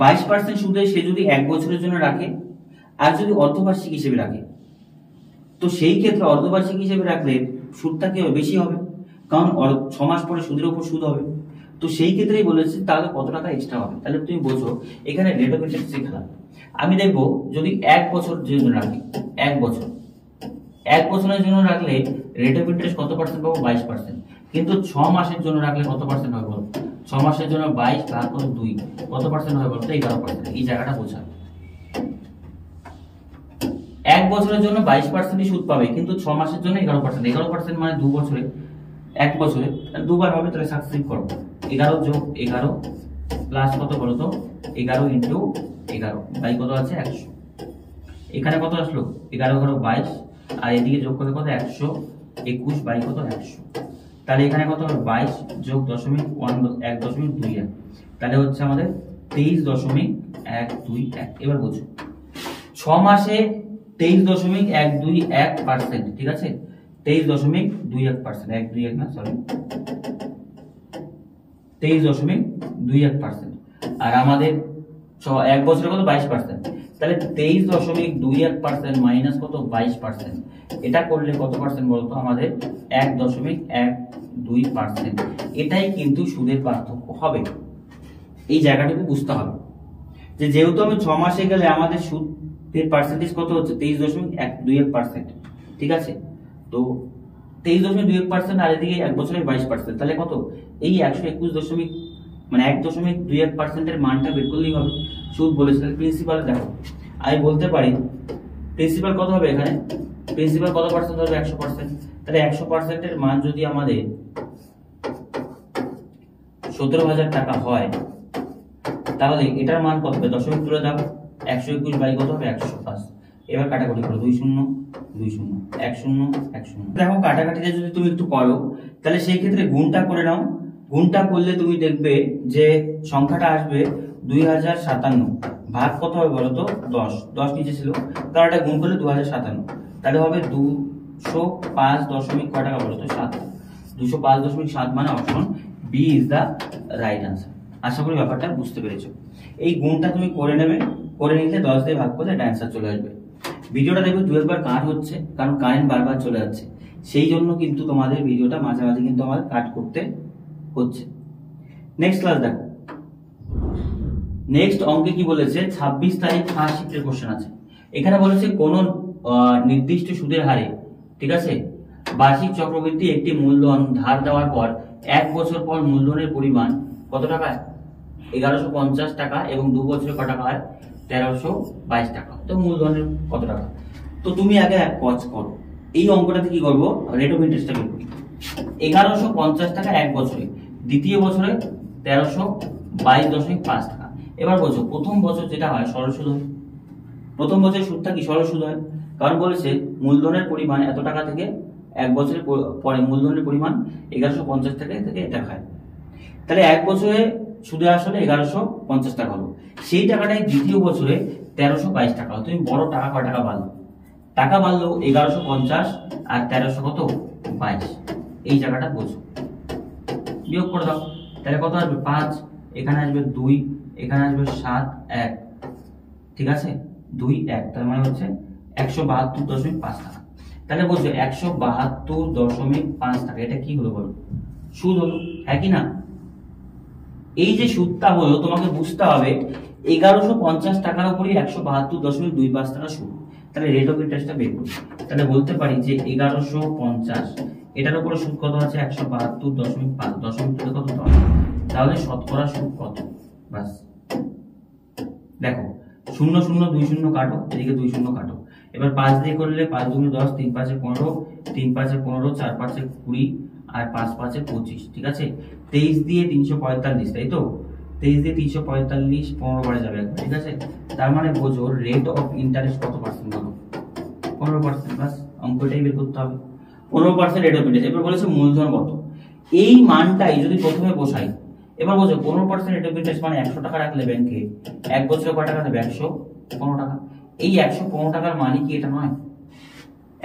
22% সুদে সে যদি 1 বছরের জন্য রাখে আর যদি অর্ধবার্ষিক হিসেবে রাখে, তো সেই ক্ষেত্রে অর্ধবার্ষিক হিসেবে রাখলে সুদটা কি বেশি হবে, কারণ 6 মাস পরে সুদের উপর সুদ হবে। তো সেই ক্ষেত্রেই বলেছে তাহলে কত টাকা এক্সট্রা হবে। তাহলে তুমি বোঝো এখানে রেট অফ ইন্টারেস্ট খেলা। আমি দেখবো যদি 1 বছর জন্য রাখি, 1 বছরের জন্য রাখলে রেট অফ ইন্টারেস্ট কত পার্সেন্ট পাবো? 22%। কিন্তু 6 মাসের জন্য রাখলে কত পার্সেন্ট হবে বলো? 6 মাসের জন্য 22 ভাগ করে 2 কত পার্সেন্ট হবে বলতো? 11%। এই জায়গাটা বোঝা। 1 বছরের জন্য 22% সুদ পাবে, কিন্তু 6 মাসের জন্য 11%। 11% মানে 2 বছরে, 1 বছরে দুবার হবে। তাহলে সাবস্টিটিউট করো, 11 যোগ 11 প্লাস কত বলতো? 11 ইন্টু 11 বাই কত আছে? 100। এখানে কত আসলো? 11 11 22, আর এদিকে যোগ করলে কত? 121 বাই কত? 100। তাহলে এখানে কত হবে? 22 যোগ 1.21, তাহলে হচ্ছে আমাদের 23.121। এবার বুঝো 6 মাসে 23.121%, ঠিক আছে? 23.21%, 121 না, সরি, 23.21%। আর আমাদের 1 বছরে কত? 22%। তাহলে 23.21% মাইনাস কত? 22%। এটা করলে কত পার্সেন্ট বলতো? আমাদের 1.12%। এটাই কিন্তু সুদের পার্থক্য হবে। এই জায়গাটুকু বুঝতে হবে যে যেহেতু আমি 6 মাসে গেলে আমাদের সুদের পার্সেন্টেজ কত হচ্ছে? 23.121%, ঠিক আছে? তো 23.21% আর এদিকে 1 বছরে 22%, তাহলে কত? এই 121 মানে 1.21% এর মানটা বের করলেই হবে। সুদ বলেছে, তাহলে প্রিন্সিপাল দেখো আমি বলতে পারি প্রিন্সিপাল কত হবে? এখানে প্রিন্সিপাল কত পার্সেন্ট হবে? 100%। তাহলে 100% এর মান যদি আমাদের 17,000 টাকা হয় তাহলে এটার মান কত হবে? দশমিক তুলে দাও, 121 বাই কত হবে? 100। এবার কাটাকুটি করো, 2 0 2 0 1 0 1 0। দেখো কাটাকাটিটা যদি তুমি একটু করো তাহলে সেই ক্ষেত্রে গুণটা করে নাও। গুণটা করলে তুমি দেখবে যে সংখ্যাটা আসবে 2057 ভাগ কত হবে বলো তো? 10 নিচে ছিল, কারণ এটা গুণ করলে 2057, তাহলে হবে 205 দশমিক কয় টাকা বলো তো? 7। 205.7 মানে option B is the right answer. আশা করি ব্যাপারটা বুঝতে পেরেছো। এই গুণটা তুমি করে নেবে, করে নিলে 10 দিয়ে ভাগ করলে এটা অ্যান্সার চলে আসবে। ভিডিওটা দেখবে 2 একবার কাট হচ্ছে, কারণ কারেন্ট বারবার চলে যাচ্ছে, সেই জন্য কিন্তু তোমাদের ভিডিওটা মাঝে মাঝে কিন্তু আমাদের কাট করতে হচ্ছে। নেক্সট ক্লাস দেখো, নেক্সট অঙ্কে কি বলেছে, 26 তারিখ ফার্স্ট শিফটের কোশ্চেন আছে। এখানে বলেছে কোন নির্দিষ্ট সুদের হারে, ঠিক আছে, বার্ষিক চক্রবৃদ্ধি একটি মূলধন ধার দেওয়ার পর 1 বছর পর মূলধনের পরিমাণ কত টাকা, 1150 টাকা, এবং 2 বছরে কত টাকা হয়, 1322 টাকা। তো মূলধনের কত টাকা, তো তুমি আগে এক কাজ করো, এই অঙ্কটাতে কি করবো, রেট অফ ইন্টারেস্টটা বের করি। 1150 টাকা 1 বছরে, দ্বিতীয় বছরে 1322.5 টাকা। এবার বলছো প্রথম বছর যেটা হয় সরল সুদ হয়, প্রথম বছরের সুদটা কি সরল সুদ হয়, কারণ বলেছে মূলধনের পরিমাণ এত টাকা থেকে 1 বছরের পরে মূলধনের পরিমাণ 1150 টাকা থেকে এটা হয়। তাহলে 1 বছরে সুদে আসলে 1150 টাকা হলো, সেই টাকাটাই দ্বিতীয় বছরে 1322 টাকা হলো। তুমি বড় টাকা কয় টাকা বাড়লো, টাকা বাড়লো 1150 আর 1300 কত 22, এই জায়গাটা বোঝো, বিয়োগ করে দাও। তাহলে কত আসবে 5, এখানে আসবে 2, এখানে আসবে 7, 1, ঠিক আছে, 2, 1, তার মানে হচ্ছে 172.5 টাকা। তাহলে বলছো 172.5 টাকা, এটা কি হলো বলো, সুদ হলো, হ্যাঁ কি না? এই যে সুদটা হলো তোমাকে বুঝতে হবে 1150 টাকার উপরে 172.25 টাকা সুদ। তাহলে রেট অফ ইন্টারেস্টটা বের করি, তাহলে বলতে পারি যে 1150 এটার উপরে সুদ কত আছে 172.5, দশমিক তুলে কত 10, তাহলে শতকরা সুদ কত, বাস। দেখো 0 0 2 0 কাটো, এদিকে 2 0 কাটো, এবার 5 দিয়ে করলে 5 2 10, 3 5 15, 3 5 15, 4 5 20, আর 5 5 25, ঠিক আছে। 23 দিয়ে 345, তাই তো, 23 দিয়ে 345 15 বারে যাবে একবার, ঠিক আছে। তার মানে বোঝো রেট অফ ইন্টারেস্ট কত পার্সেন্ট বলো, 15%, বাস। অঙ্কটাই বের করতে হবে, 15% রেট অফ ইন্টারেস্ট। এবার বলেছে মূলধন কত, এই মানটাই যদি প্রথমে বসাই, এবার বোঝো 15% রেট অফ ইন্টারেস্ট মানে 100 টাকা রাখলে ব্যাংকে 1 বছরে কয় টাকা দেবে, 115 টাকা। এই 115 টাকার মানে কি এটা নয়,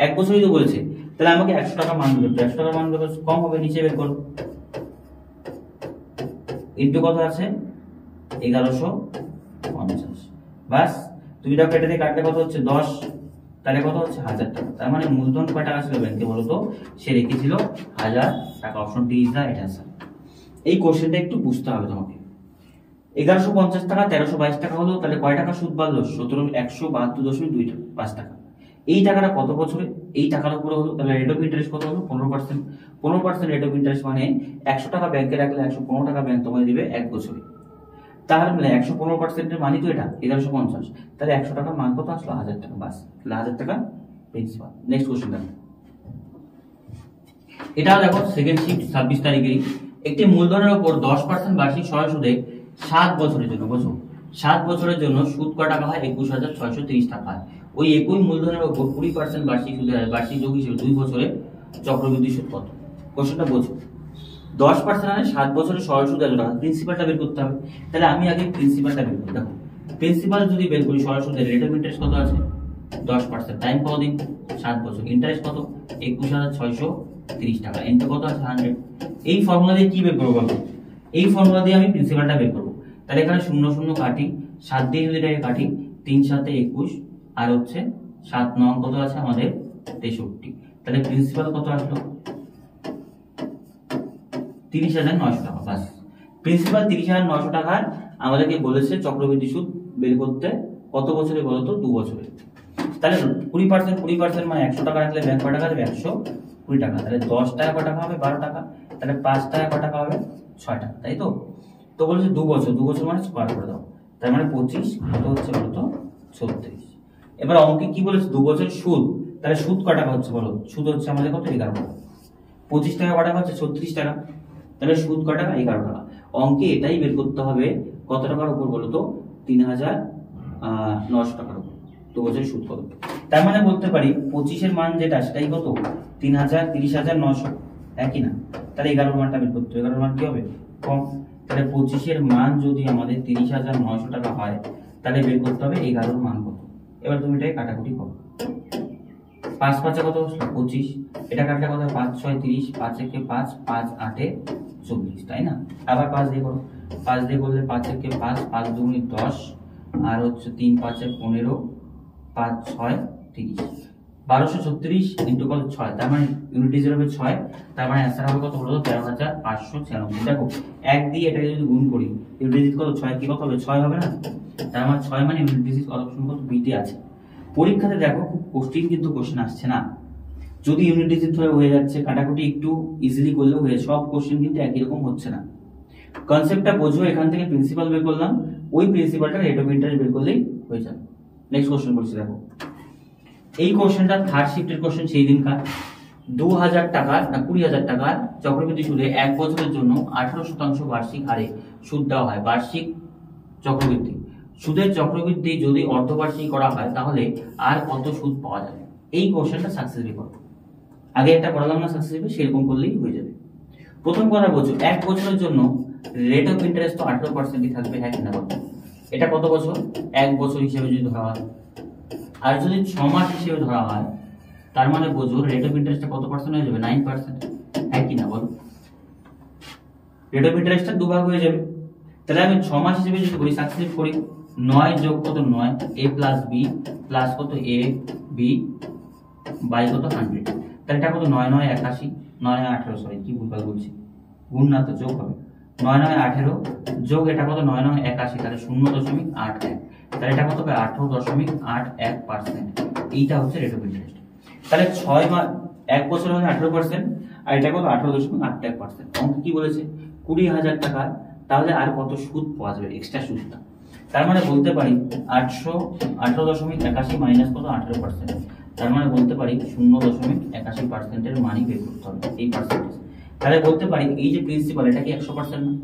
1 বছরই তো বলেছে, তাহলে আমাকে 100 টাকা মান দেবে, 100 টাকা মান দেবে কম হবে, নিচে বের করো, ইনটু কত আছে 1150, বাস। তুমি দেখো এটা দিয়ে কাটলে কত হচ্ছে 10, তাহলে কত হচ্ছে 1000 টাকা। তার মানে মূলধন কয় টাকা ছিল ব্যাংকে বলো তো, সে রেখেছিল 1000 টাকা। Option D is the right answer. এই কোশ্চেনটা একটু বুঝতে হবে তোমাকে। 1150 টাকা 1322 টাকা হলো, তাহলে কয় টাকা সুদ বাড়লো, 172.25 টাকা। এই টাকাটা কত বছরে, এই টাকার উপরে হলো, তাহলে রেট অফ ইন্টারেস্ট কত হলো 15%। 15% রেট অফ ইন্টারেস্ট মানে 100 টাকা ব্যাংকে রাখলে 115 টাকা ব্যাংক তোমায় দিবে 1 বছরে। তাহলে 115% এর মানই তো এটা 1150, তাহলে 100 টাকার মান কত আসলো 1000 টাকা, বাস। তাহলে 1000 টাকা প্রিন্সিপাল। নেক্সট কোশ্চেন দেখো, এটা দেখো সেকেন্ড শিফট 26 তারিখেই, একটি মূলধনের উপর 10% বার্ষিক সরল সুদে 7 বছরের জন্য, বুঝো 7 বছরের জন্য সুদ কত টাকা হয়, 21,630 টাকা হয়। ওই একই মূলধনের উপর 20% বার্ষিক সুদের হারে বার্ষিক যোগ হিসেবে 2 বছরে চক্রবৃদ্ধি সুদ কত। কোশ্চেনটা বোঝো, 10% মানে 7 বছরের সরল সুদ এত টাকা, প্রিন্সিপালটা বের করতে হবে। তাহলে আমি আগে প্রিন্সিপালটা বের করি। দেখো প্রিন্সিপাল যদি বের করি, সরল সুদের রেট অফ ইন্টারেস্ট কত আছে 10%, টাইম কত দিন 7 বছর, ইন্টারেস্ট কত 21,630 টাকা, ইনটু কত আছে 100। এই ফর্মুলা দিয়ে কি বের করবো বলো, এই ফর্মুলা দিয়ে আমি প্রিন্সিপালটা বের করবো। তাহলে এখানে 0 0 কাটি, 7 দিয়ে যদি এটাকে কাটি 3 7 21, আর হচ্ছে 7 9 কত আছে আমাদের 63। তাহলে প্রিন্সিপাল কত আসলো 30,900 টাকা, বাস। প্রিন্সিপাল 30,900 টাকার আমাদেরকে বলেছে চক্রবৃদ্ধি সুদ বের করতে কত বছরে বলো তো, 2 বছরে। তাহলে 20% মানে 100 টাকা রাখলে ব্যাংক কয় টাকা দেবে 120 টাকা, তাহলে 10 টাকা কয় টাকা হবে 12 টাকা, তাহলে 5 টাকা কয় টাকা হবে 6 টাকা, তাই তো। তো বলেছে 2 বছর, 2 বছর মানে স্কয়ার করে দাও, তার মানে 25 কত হচ্ছে বলো তো 36। এবার অঙ্কে কি বলেছে 2 বছর সুদ, তাহলে সুদ কয় টাকা হচ্ছে বলো, সুদ হচ্ছে আমাদের কত 11 টাকা। 25 টাকা কয় টাকা হচ্ছে 36 টাকা, তাহলে সুদ কয় টাকা 11 টাকা। অঙ্কে এটাই বের করতে হবে কত টাকার উপর বলো তো, 3,900 টাকার উপর 2 বছরের সুদ কত। তার মানে বলতে পারি 25-এর মান যেটা সেটাই কত 3,000, 30,900, একই না। তাহলে 11 মানটা বের করতে হবে, 11 মান কি হবে কম। তাহলে 25-এর মান যদি আমাদের 30,900 টাকা হয়, তাহলে বের করতে হবে 11 মান কত। এবার তুমি এটাকে কাটাকুটি করো, 5 5 কত আসলো 25, এটা কাটলে কত 5 6 30, 5 1 5, 5 8 40, তাই না। আবার 5 দিয়ে করো, 5 দিয়ে করলে 5 একে 5, 5 দুগুণে 10, আর হচ্ছে 3 5 15, 5 6 30, 1236 ইন্টু কত 6, তার মানে ইউনিট ডিজিট হবে 6, তার মানে অ্যান্সার হবে কত বলো 13596। দেখো 1 দিয়ে এটাকে যদি গুণ করি ইউনিট ডিজিট কত 6, কি কত হবে 6 হবে না, তার মানে 6 মানে ইউনিট ডিজিট অপশন কত বি তে আছে। পরীক্ষাতে দেখো খুব কঠিন কিন্তু কোশ্চেন আসছে না, যদি ইউনিট ডিজিট হয়ে যাচ্ছে কাটাকুটি একটু ইজিলি করলেও হয়ে, সব কোশ্চেন কিন্তু একই রকম হচ্ছে না। কনসেপ্টটা বোঝো, এখান থেকে প্রিন্সিপাল বের করলাম, ওই প্রিন্সিপালটা রেট অফ ইন্টারেস্ট বের করলেই হয়ে যাবে। নেক্সট কোশ্চেন বলছি দেখো, এই কোশ্চেনটা থার্ড শিফটের কোশ্চেন সেই দিনকার। 2000 টাকার না 20000 টাকার চক্রবৃদ্ধি সুদে 1 বছরের জন্য 18% বার্ষিক হারে সুদ দেওয়া হয়। বার্ষিক চক্রবৃদ্ধি সুদের চক্রবৃদ্ধি যদি অর্ধবার্ষিক করা হয় তাহলে আর কত সুদ পাওয়া যাবে? এই কোশ্চেনটা সাকসেসফুলি করো, আগে একটা করালাম না সাকসেসফুলি, সেরকম করলেই হয়ে যাবে। প্রথম কথা বলছো 1 বছরের জন্য রেট অফ ইন্টারেস্ট তো 18%ই থাকবে, হ্যাঁ কিনা বলো? এটা কত বছর? 1 বছর হিসেবে যদি ধরা হয়, আর যদি 6 মাস হিসেবে ধরা হয় তার মানে বোঝো রেট অফ ইন্টারেস্টটা কত পার্সেন্ট হয়ে যাবে? 9%, হ্যাঁ কিনা বলো? রেট অফ ইন্টারেস্টটা দুভাগ হয়ে যাবে। তাহলে আমি 6 মাস হিসেবে যদি করি সাকসেস করি, 9 যোগ কত 9 a প্লাস b প্লাস কত a b বাই কত 100, তাহলে এটা কত 9 9 81, 9 9 18, সরি কি ভুলভাল বলছি, গুণ না তো যোগ হবে, 9 9 18 যোগ এটা কত 9 9 81, তাহলে 0.81, তাহলে এটা কত হবে 18.81%। এইটা হচ্ছে রেট অফ ইন্টারেস্ট। তাহলে 6 মাস 1 বছর হলে 18%, আর এটা কত 18.81%। অঙ্ক কি বলেছে 20000 টাকা, তাহলে আর কত সুদ পাওয়া যাবে এক্সট্রা সুদটা? তার মানে বলতে পারি 18.81 মাইনাস কত 18%, তার মানে বলতে পারি 0.81% এর মানই বের করতে হবে এই পার্সেন্টেজ। তাহলে বলতে পারি এই যে প্রিন্সিপাল এটা কি 100% না,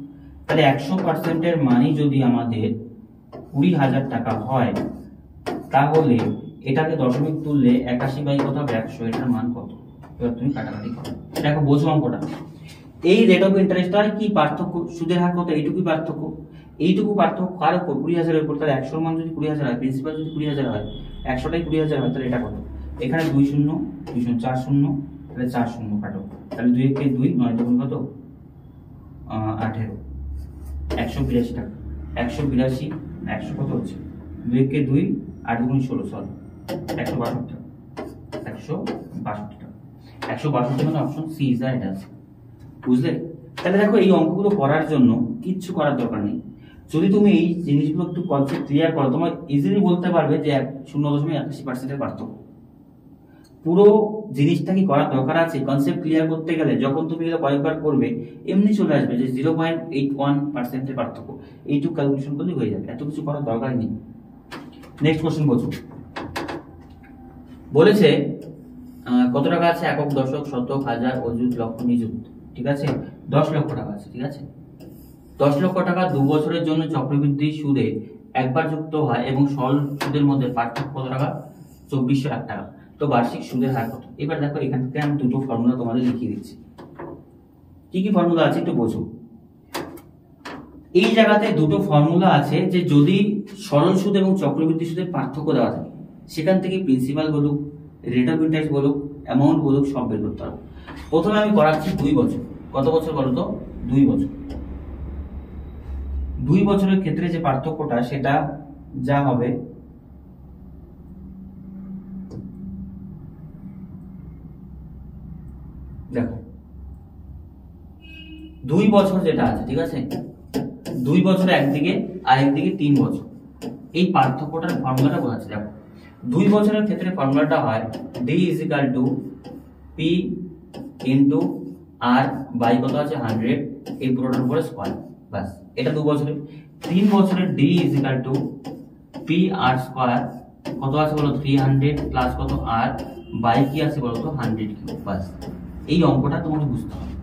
তাহলে 100% এর মানই যদি আমাদের 20000 টাকা হয় তাহলে এটাকে দশমিক তুললে 81 বাই কত হবে 100, এটার মান কত? এবার তুমি কাটাকাটি করো, দেখো বোঝো অঙ্কটা। এই রেট অফ ইন্টারেস্ট আর কি পার্থক্য? সুদের হার কত, এইটুকুই পার্থক্য। এইটুকু পার্থক্য কার উপর? 20000 এর উপর। তাহলে 100 এর মান যদি 20000 হয়, প্রিন্সিপাল যদি 20000 হয়, 100টাই 20000 হয়, তাহলে এটা কত? এখানে 2 শূন্য 2 শূন্য 4 শূন্য, তাহলে 4 শূন্য কাটো, তাহলে 2 একে 2, 9 দুগুণ কত 18, 182 টাকা। 182 100 কত হচ্ছে 2 একে 2, 8 দুগুণ 16, সরি 162 টাকা, 162 টাকা। 162 মানে option C is the right answer. বুঝলে? তাহলে দেখো এই অঙ্কগুলো করার জন্য কিচ্ছু করার দরকার নেই, যদি তুমি এই জিনিসগুলো একটু কনসেপ্ট ক্লিয়ার করো তোমার ইজিলি বলতে পারবে যে 0.81% এর পার্থক্য। পুরো জিনিসটা কি করার দরকার আছে? কনসেপ্ট ক্লিয়ার করতে গেলে যখন তুমি এগুলো কয়েকবার করবে এমনি চলে আসবে যে 0.81% এর পার্থক্য, এইটুকু ক্যালকুলেশন করলে হয়ে যাবে, এত কিছু করার দরকারই নেই। নেক্সট কোশ্চেন বোঝো, বলেছে কত টাকা আছে একক, দশক, শতক, হাজার, অযুত, লক্ষ, নিযুত। ঠিক আছে, 10 লক্ষ টাকা আছে। ঠিক আছে, 10 লক্ষ টাকা 2 বছরের জন্য চক্রবৃদ্ধি সুদে একবার যুক্ত হয় এবং সরল সুদের মধ্যে পার্থক্য কত টাকা? 2400 টাকা। তো বার্ষিক সুদের হার কত? এবার দেখো এখান থেকে আমি দুটো ফর্মুলা তোমাদের লিখিয়ে দিচ্ছি। কি কি ফর্মুলা আছে একটু বোঝো। এই জায়গাতে দুটো ফর্মুলা আছে যে যদি সরল সুদ এবং চক্রবৃদ্ধি সুদের পার্থক্য দেওয়া থাকে সেখান থেকে প্রিন্সিপাল বলুক, রেট অফ ইন্টারেস্ট বলুক, অ্যামাউন্ট বলুক, সব বের করতে পারবো। প্রথমে আমি করাচ্ছি 2 বছর। কত বছর বলো তো? 2 বছর। 2 বছরের ক্ষেত্রে যে পার্থক্যটা সেটা যা হবে দেখো 2 বছর যেটা আছে, ঠিক আছে, 2 বছর একদিকে আর একদিকে 3 বছর, এই পার্থক্যটার ফর্মুলাটা বোঝাচ্ছে। দেখো 2 বছরের ক্ষেত্রে ফর্মুলাটা হয় d = p * r বাই কত আছে 100, এই পুরোটার উপরে স্কয়ার, বাস। এটা 2 বছরে। 3 বছরের d = p r স্কয়ার, কত আছে বলো 300 প্লাস কত r বাই কি আছে বলো তো 100 কিউব, বাস। এই অঙ্কটা তোমাকে বুঝতে হবে।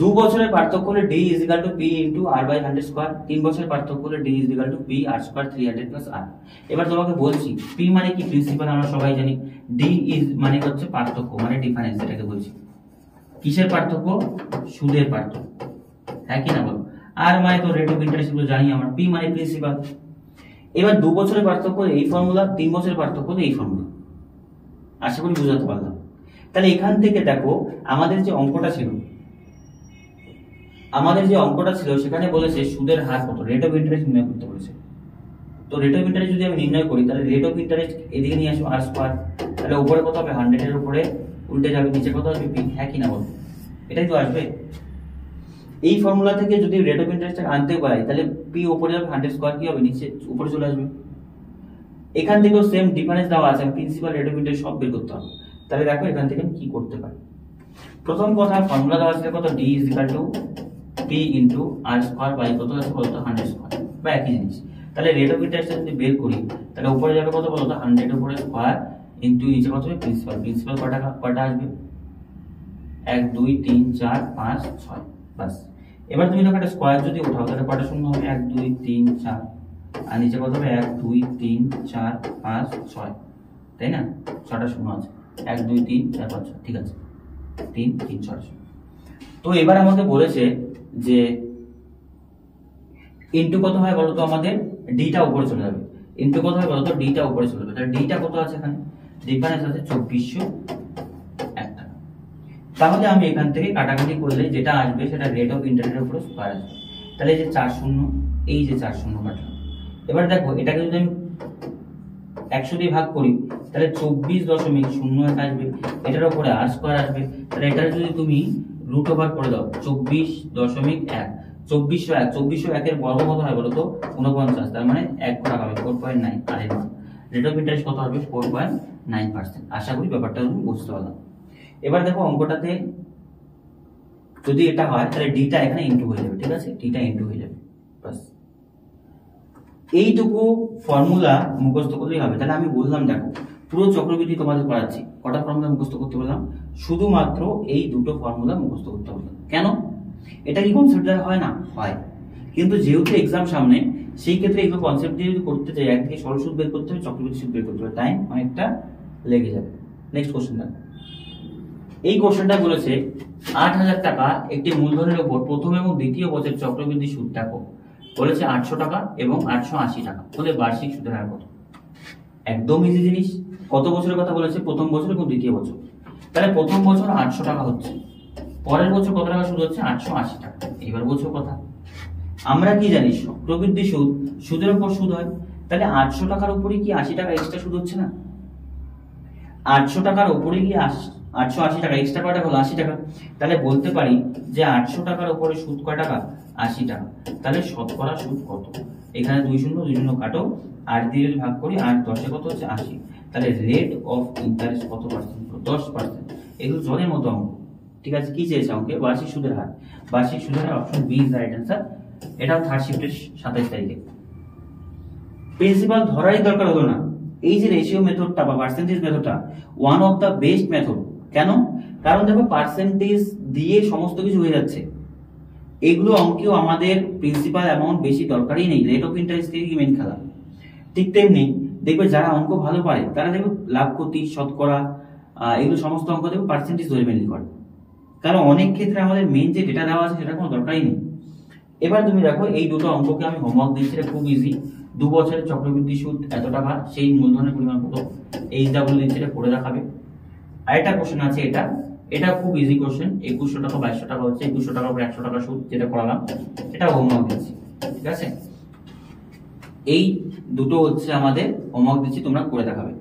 2 বছরের পার্থক্য হলে d = p * r by 100 square, 3 বছরের পার্থক্য হলে d = p r square 300 plus r। এবার তোমাকে বলছি p মানে কি? প্রিন্সিপাল আমরা সবাই জানি। d মানে হচ্ছে পার্থক্য, মানে ডিফারেন্স, এটাকে বলছি। কিসের পার্থক্য? সুদের পার্থক্য, হ্যাঁ কি না বলো? আর মানে তো রেট অফ ইন্টারেস্ট গুলো জানি আমরা। p মানে প্রিন্সিপাল। এবার 2 বছরের পার্থক্য এই ফর্মুলা, 3 বছরের পার্থক্য এই ফর্মুলা। আশা করি বুঝাতে পারলাম। তাহলে এখান থেকে দেখো আমাদের যে অঙ্কটা ছিল আমাদের যে অঙ্কটা ছিল সেখানে বলেছে সুদের হার কত, রেট অফ ইন্টারেস্ট নির্ণয় করতে বলেছে। তো রেট অফ ইন্টারেস্ট যদি আমি নির্ণয় করি তাহলে রেট অফ ইন্টারেস্ট এদিকে নিয়ে আসবো আর স্কোয়ার, তাহলে উপরে কত হবে 100 এর উপরে উল্টে যাবে, নিচে কত আসবে পি, হ্যাঁ কি না বল, এটাই তো আসবে। এই ফর্মুলা থেকে যদি রেট অফ ইন্টারেস্ট আনতে পারি তাহলে পি উপরে যাবে, 100 স্কোয়ার কি হবে নিচে উপরে চলে আসবে। এখান থেকেও সেম ডিফারেন্স দেওয়া আছে, প্রিন্সিপাল রেট অফ ইন্টারেস্ট সব বের করতে হবে। তাহলে দেখো এখান থেকে আমি কি করতে পারি। প্রথম কথা ফর্মুলা দেওয়া আছে কত, D is equal to P into R square by কত আছে বলতো 100 স্কয়ার, বা একই জিনিস। তাহলে রেট অফ ইন্টারেস্ট যদি বের করি তাহলে উপরে যাবে কত বলতো 100 উপরে স্কয়ার ইনটু নিচে কত হবে প্রিন্সিপাল, প্রিন্সিপাল কটা আসবে 1 2 3 4 5 6 বাস। এবার তুমি যখন একটা স্কয়ার যদি উঠাও তাহলে কটা শূন্য হবে 1 2 3 4 আর নিচে কত হবে 1 2 3 4 5 6, তাই না, 6টা শূন্য আছে, 1 2 3 4 5 6, ঠিক আছে 3 3 6। তো এবার আমাকে বলেছে যে ইনটু কত হয় বলতো, আমাদের ডিটা উপরে চলে যাবে, ইনটু কত হয় বলতো ডিটা উপরে চলে যাবে, তাহলে ডিটা কত আছে এখানে ডিফারেন্স আছে 2401 টাকা। তাহলে আমি এখান থেকে কাটাকাটি করলে যেটা আসবে সেটা রেট অফ ইন্টারেস্টের উপরে স্কয়ার আসবে। তাহলে এই যে 4 শূন্য, এই যে 4 শূন্য কাটলাম। এবার দেখো এটাকে যদি আমি 100 দিয়ে ভাগ করি তাহলে 24.01 আসবে, এটার উপরে আর স্কয়ার আসবে। তাহলে এটা যদি তুমি রুট ওভার করে দাও 24.1, 2401 এর বর্গ কত হয় বলো তো 49, তার মানে 1 করা হবে 4.9, আর এর রেট অফ ইন্টারেস্ট কত হবে 4.9%। আশা করি ব্যাপারটা তুমি বুঝতে পারলাম। এবার দেখো অঙ্কটাতে যদি এটা হয় তাহলে ডিটা এখানে ইনটু হয়ে যাবে, ঠিক আছে, ডিটা ইনটু হয়ে যাবে বাস। এইটুকু ফর্মুলা মুখস্থ করলেই হবে। তাহলে আমি বললাম দেখো পুরো চক্রবৃদ্ধি তোমাদের পড়াচ্ছি, কটা ফর্মুলা মুখস্থ করতে বললাম, শুধুমাত্র এই দুটো ফর্মুলা মুখস্থ করতে বললাম। কেন, এটা কি কনসেপ্ট দ্বারা হয় না, হয়, কিন্তু যেহেতু এক্সাম সামনে সেই ক্ষেত্রে এগুলো কনসেপ্ট দিয়ে যদি করতে চাই একদিকে সরল সুদ বের করতে হবে, চক্রবৃদ্ধি সুদ বের করতে হবে, টাইম অনেকটা লেগে যাবে। নেক্সট কোশ্চেন দেখো, এই কোশ্চেনটা বলেছে 8000 টাকা একটি মূলধনের উপর প্রথম এবং দ্বিতীয় বছরের চক্রবৃদ্ধি সুদ দেখো, বলেছে 800 টাকা এবং 880 টাকা হলে বার্ষিক সুদের হার কত। একদম ইজি জিনিস, কত বছরের কথা বলেছে, প্রথম বছর এবং দ্বিতীয় বছর। তাহলে প্রথম বছর 800 টাকা হচ্ছে, পরের বছর কত টাকা সুদ হচ্ছে 880 টাকা। এবার বছর কথা, আমরা কি জানি চক্রবৃদ্ধি সুদ সুদের উপর সুদ হয়, তাহলে 800 টাকার উপরে কি 80 টাকা এক্সট্রা সুদ হচ্ছে না, 800 টাকার উপরে কি 880 টাকা এক্সট্রা কয় টাকা হলো 80 টাকা। তাহলে বলতে পারি যে 800 টাকার উপরে সুদ কয় টাকা 80 টাকা। তাহলে শতকরা সুদ কত, এখানে 2 শূন্য 2 শূন্য কাটো, 8 দিয়ে ভাগ করি 8 10 এ কত হচ্ছে 80, তাহলে রেট অফ ইন্টারেস্ট কত পার্সেন্ট, 10%। এগুলো জলের মতো অঙ্ক, ঠিক আছে। কি চেয়েছে অঙ্কে, বার্ষিক সুদের হার, বার্ষিক সুদের হার option B is the right answer. এটাও থার্ড শিফটের 27 তারিখে। প্রিন্সিপাল ধরারই দরকার হলো না, এই যে রেশিও মেথডটা বা পার্সেন্টেজ মেথডটা one of the best method. কেন, কারণ দেখো পার্সেন্টেজ দিয়ে সমস্ত কিছু হয়ে যাচ্ছে, এগুলো অঙ্কেও আমাদের প্রিন্সিপাল অ্যামাউন্ট বেশি দরকারই নেই, রেট অফ ইন্টারেস্ট থেকে মেইন খেলা। ঠিক তেমনি দেখবে যারা অঙ্ক ভালো পারে তারা দেখবে লাভ ক্ষতি শতকরা এগুলো সমস্ত অঙ্ক দেখবে পার্সেন্টেজ ধরে মেনলি করে, কারণ অনেক ক্ষেত্রে আমাদের মেইন যে ডেটা দেওয়া আছে সেটা কোনো দরকারই নেই। এবার তুমি দেখো এই দুটো অঙ্ককে আমি হোমওয়ার্ক দিচ্ছি, এটা খুব ইজি। 2 বছরের চক্রবৃদ্ধি সুদ এত টাকা, সেই মূলধনের পরিমাণ কত, এইচডব্লিউ দিচ্ছে, এটা করে দেখাবে। আরেকটা কোশ্চেন আছে, এটা খুব ইজি কোশ্চেন, 2100 টাকা 2200 টাকা হচ্ছে, 2100 টাকার উপর 100 টাকা সুদ, যেটা করালাম এটা হোমওয়ার্ক দিচ্ছি, ঠিক আছে। এই দুটো হচ্ছে আমাদের হোমওয়ার্ক দিচ্ছি, তোমরা করে দেখাবে।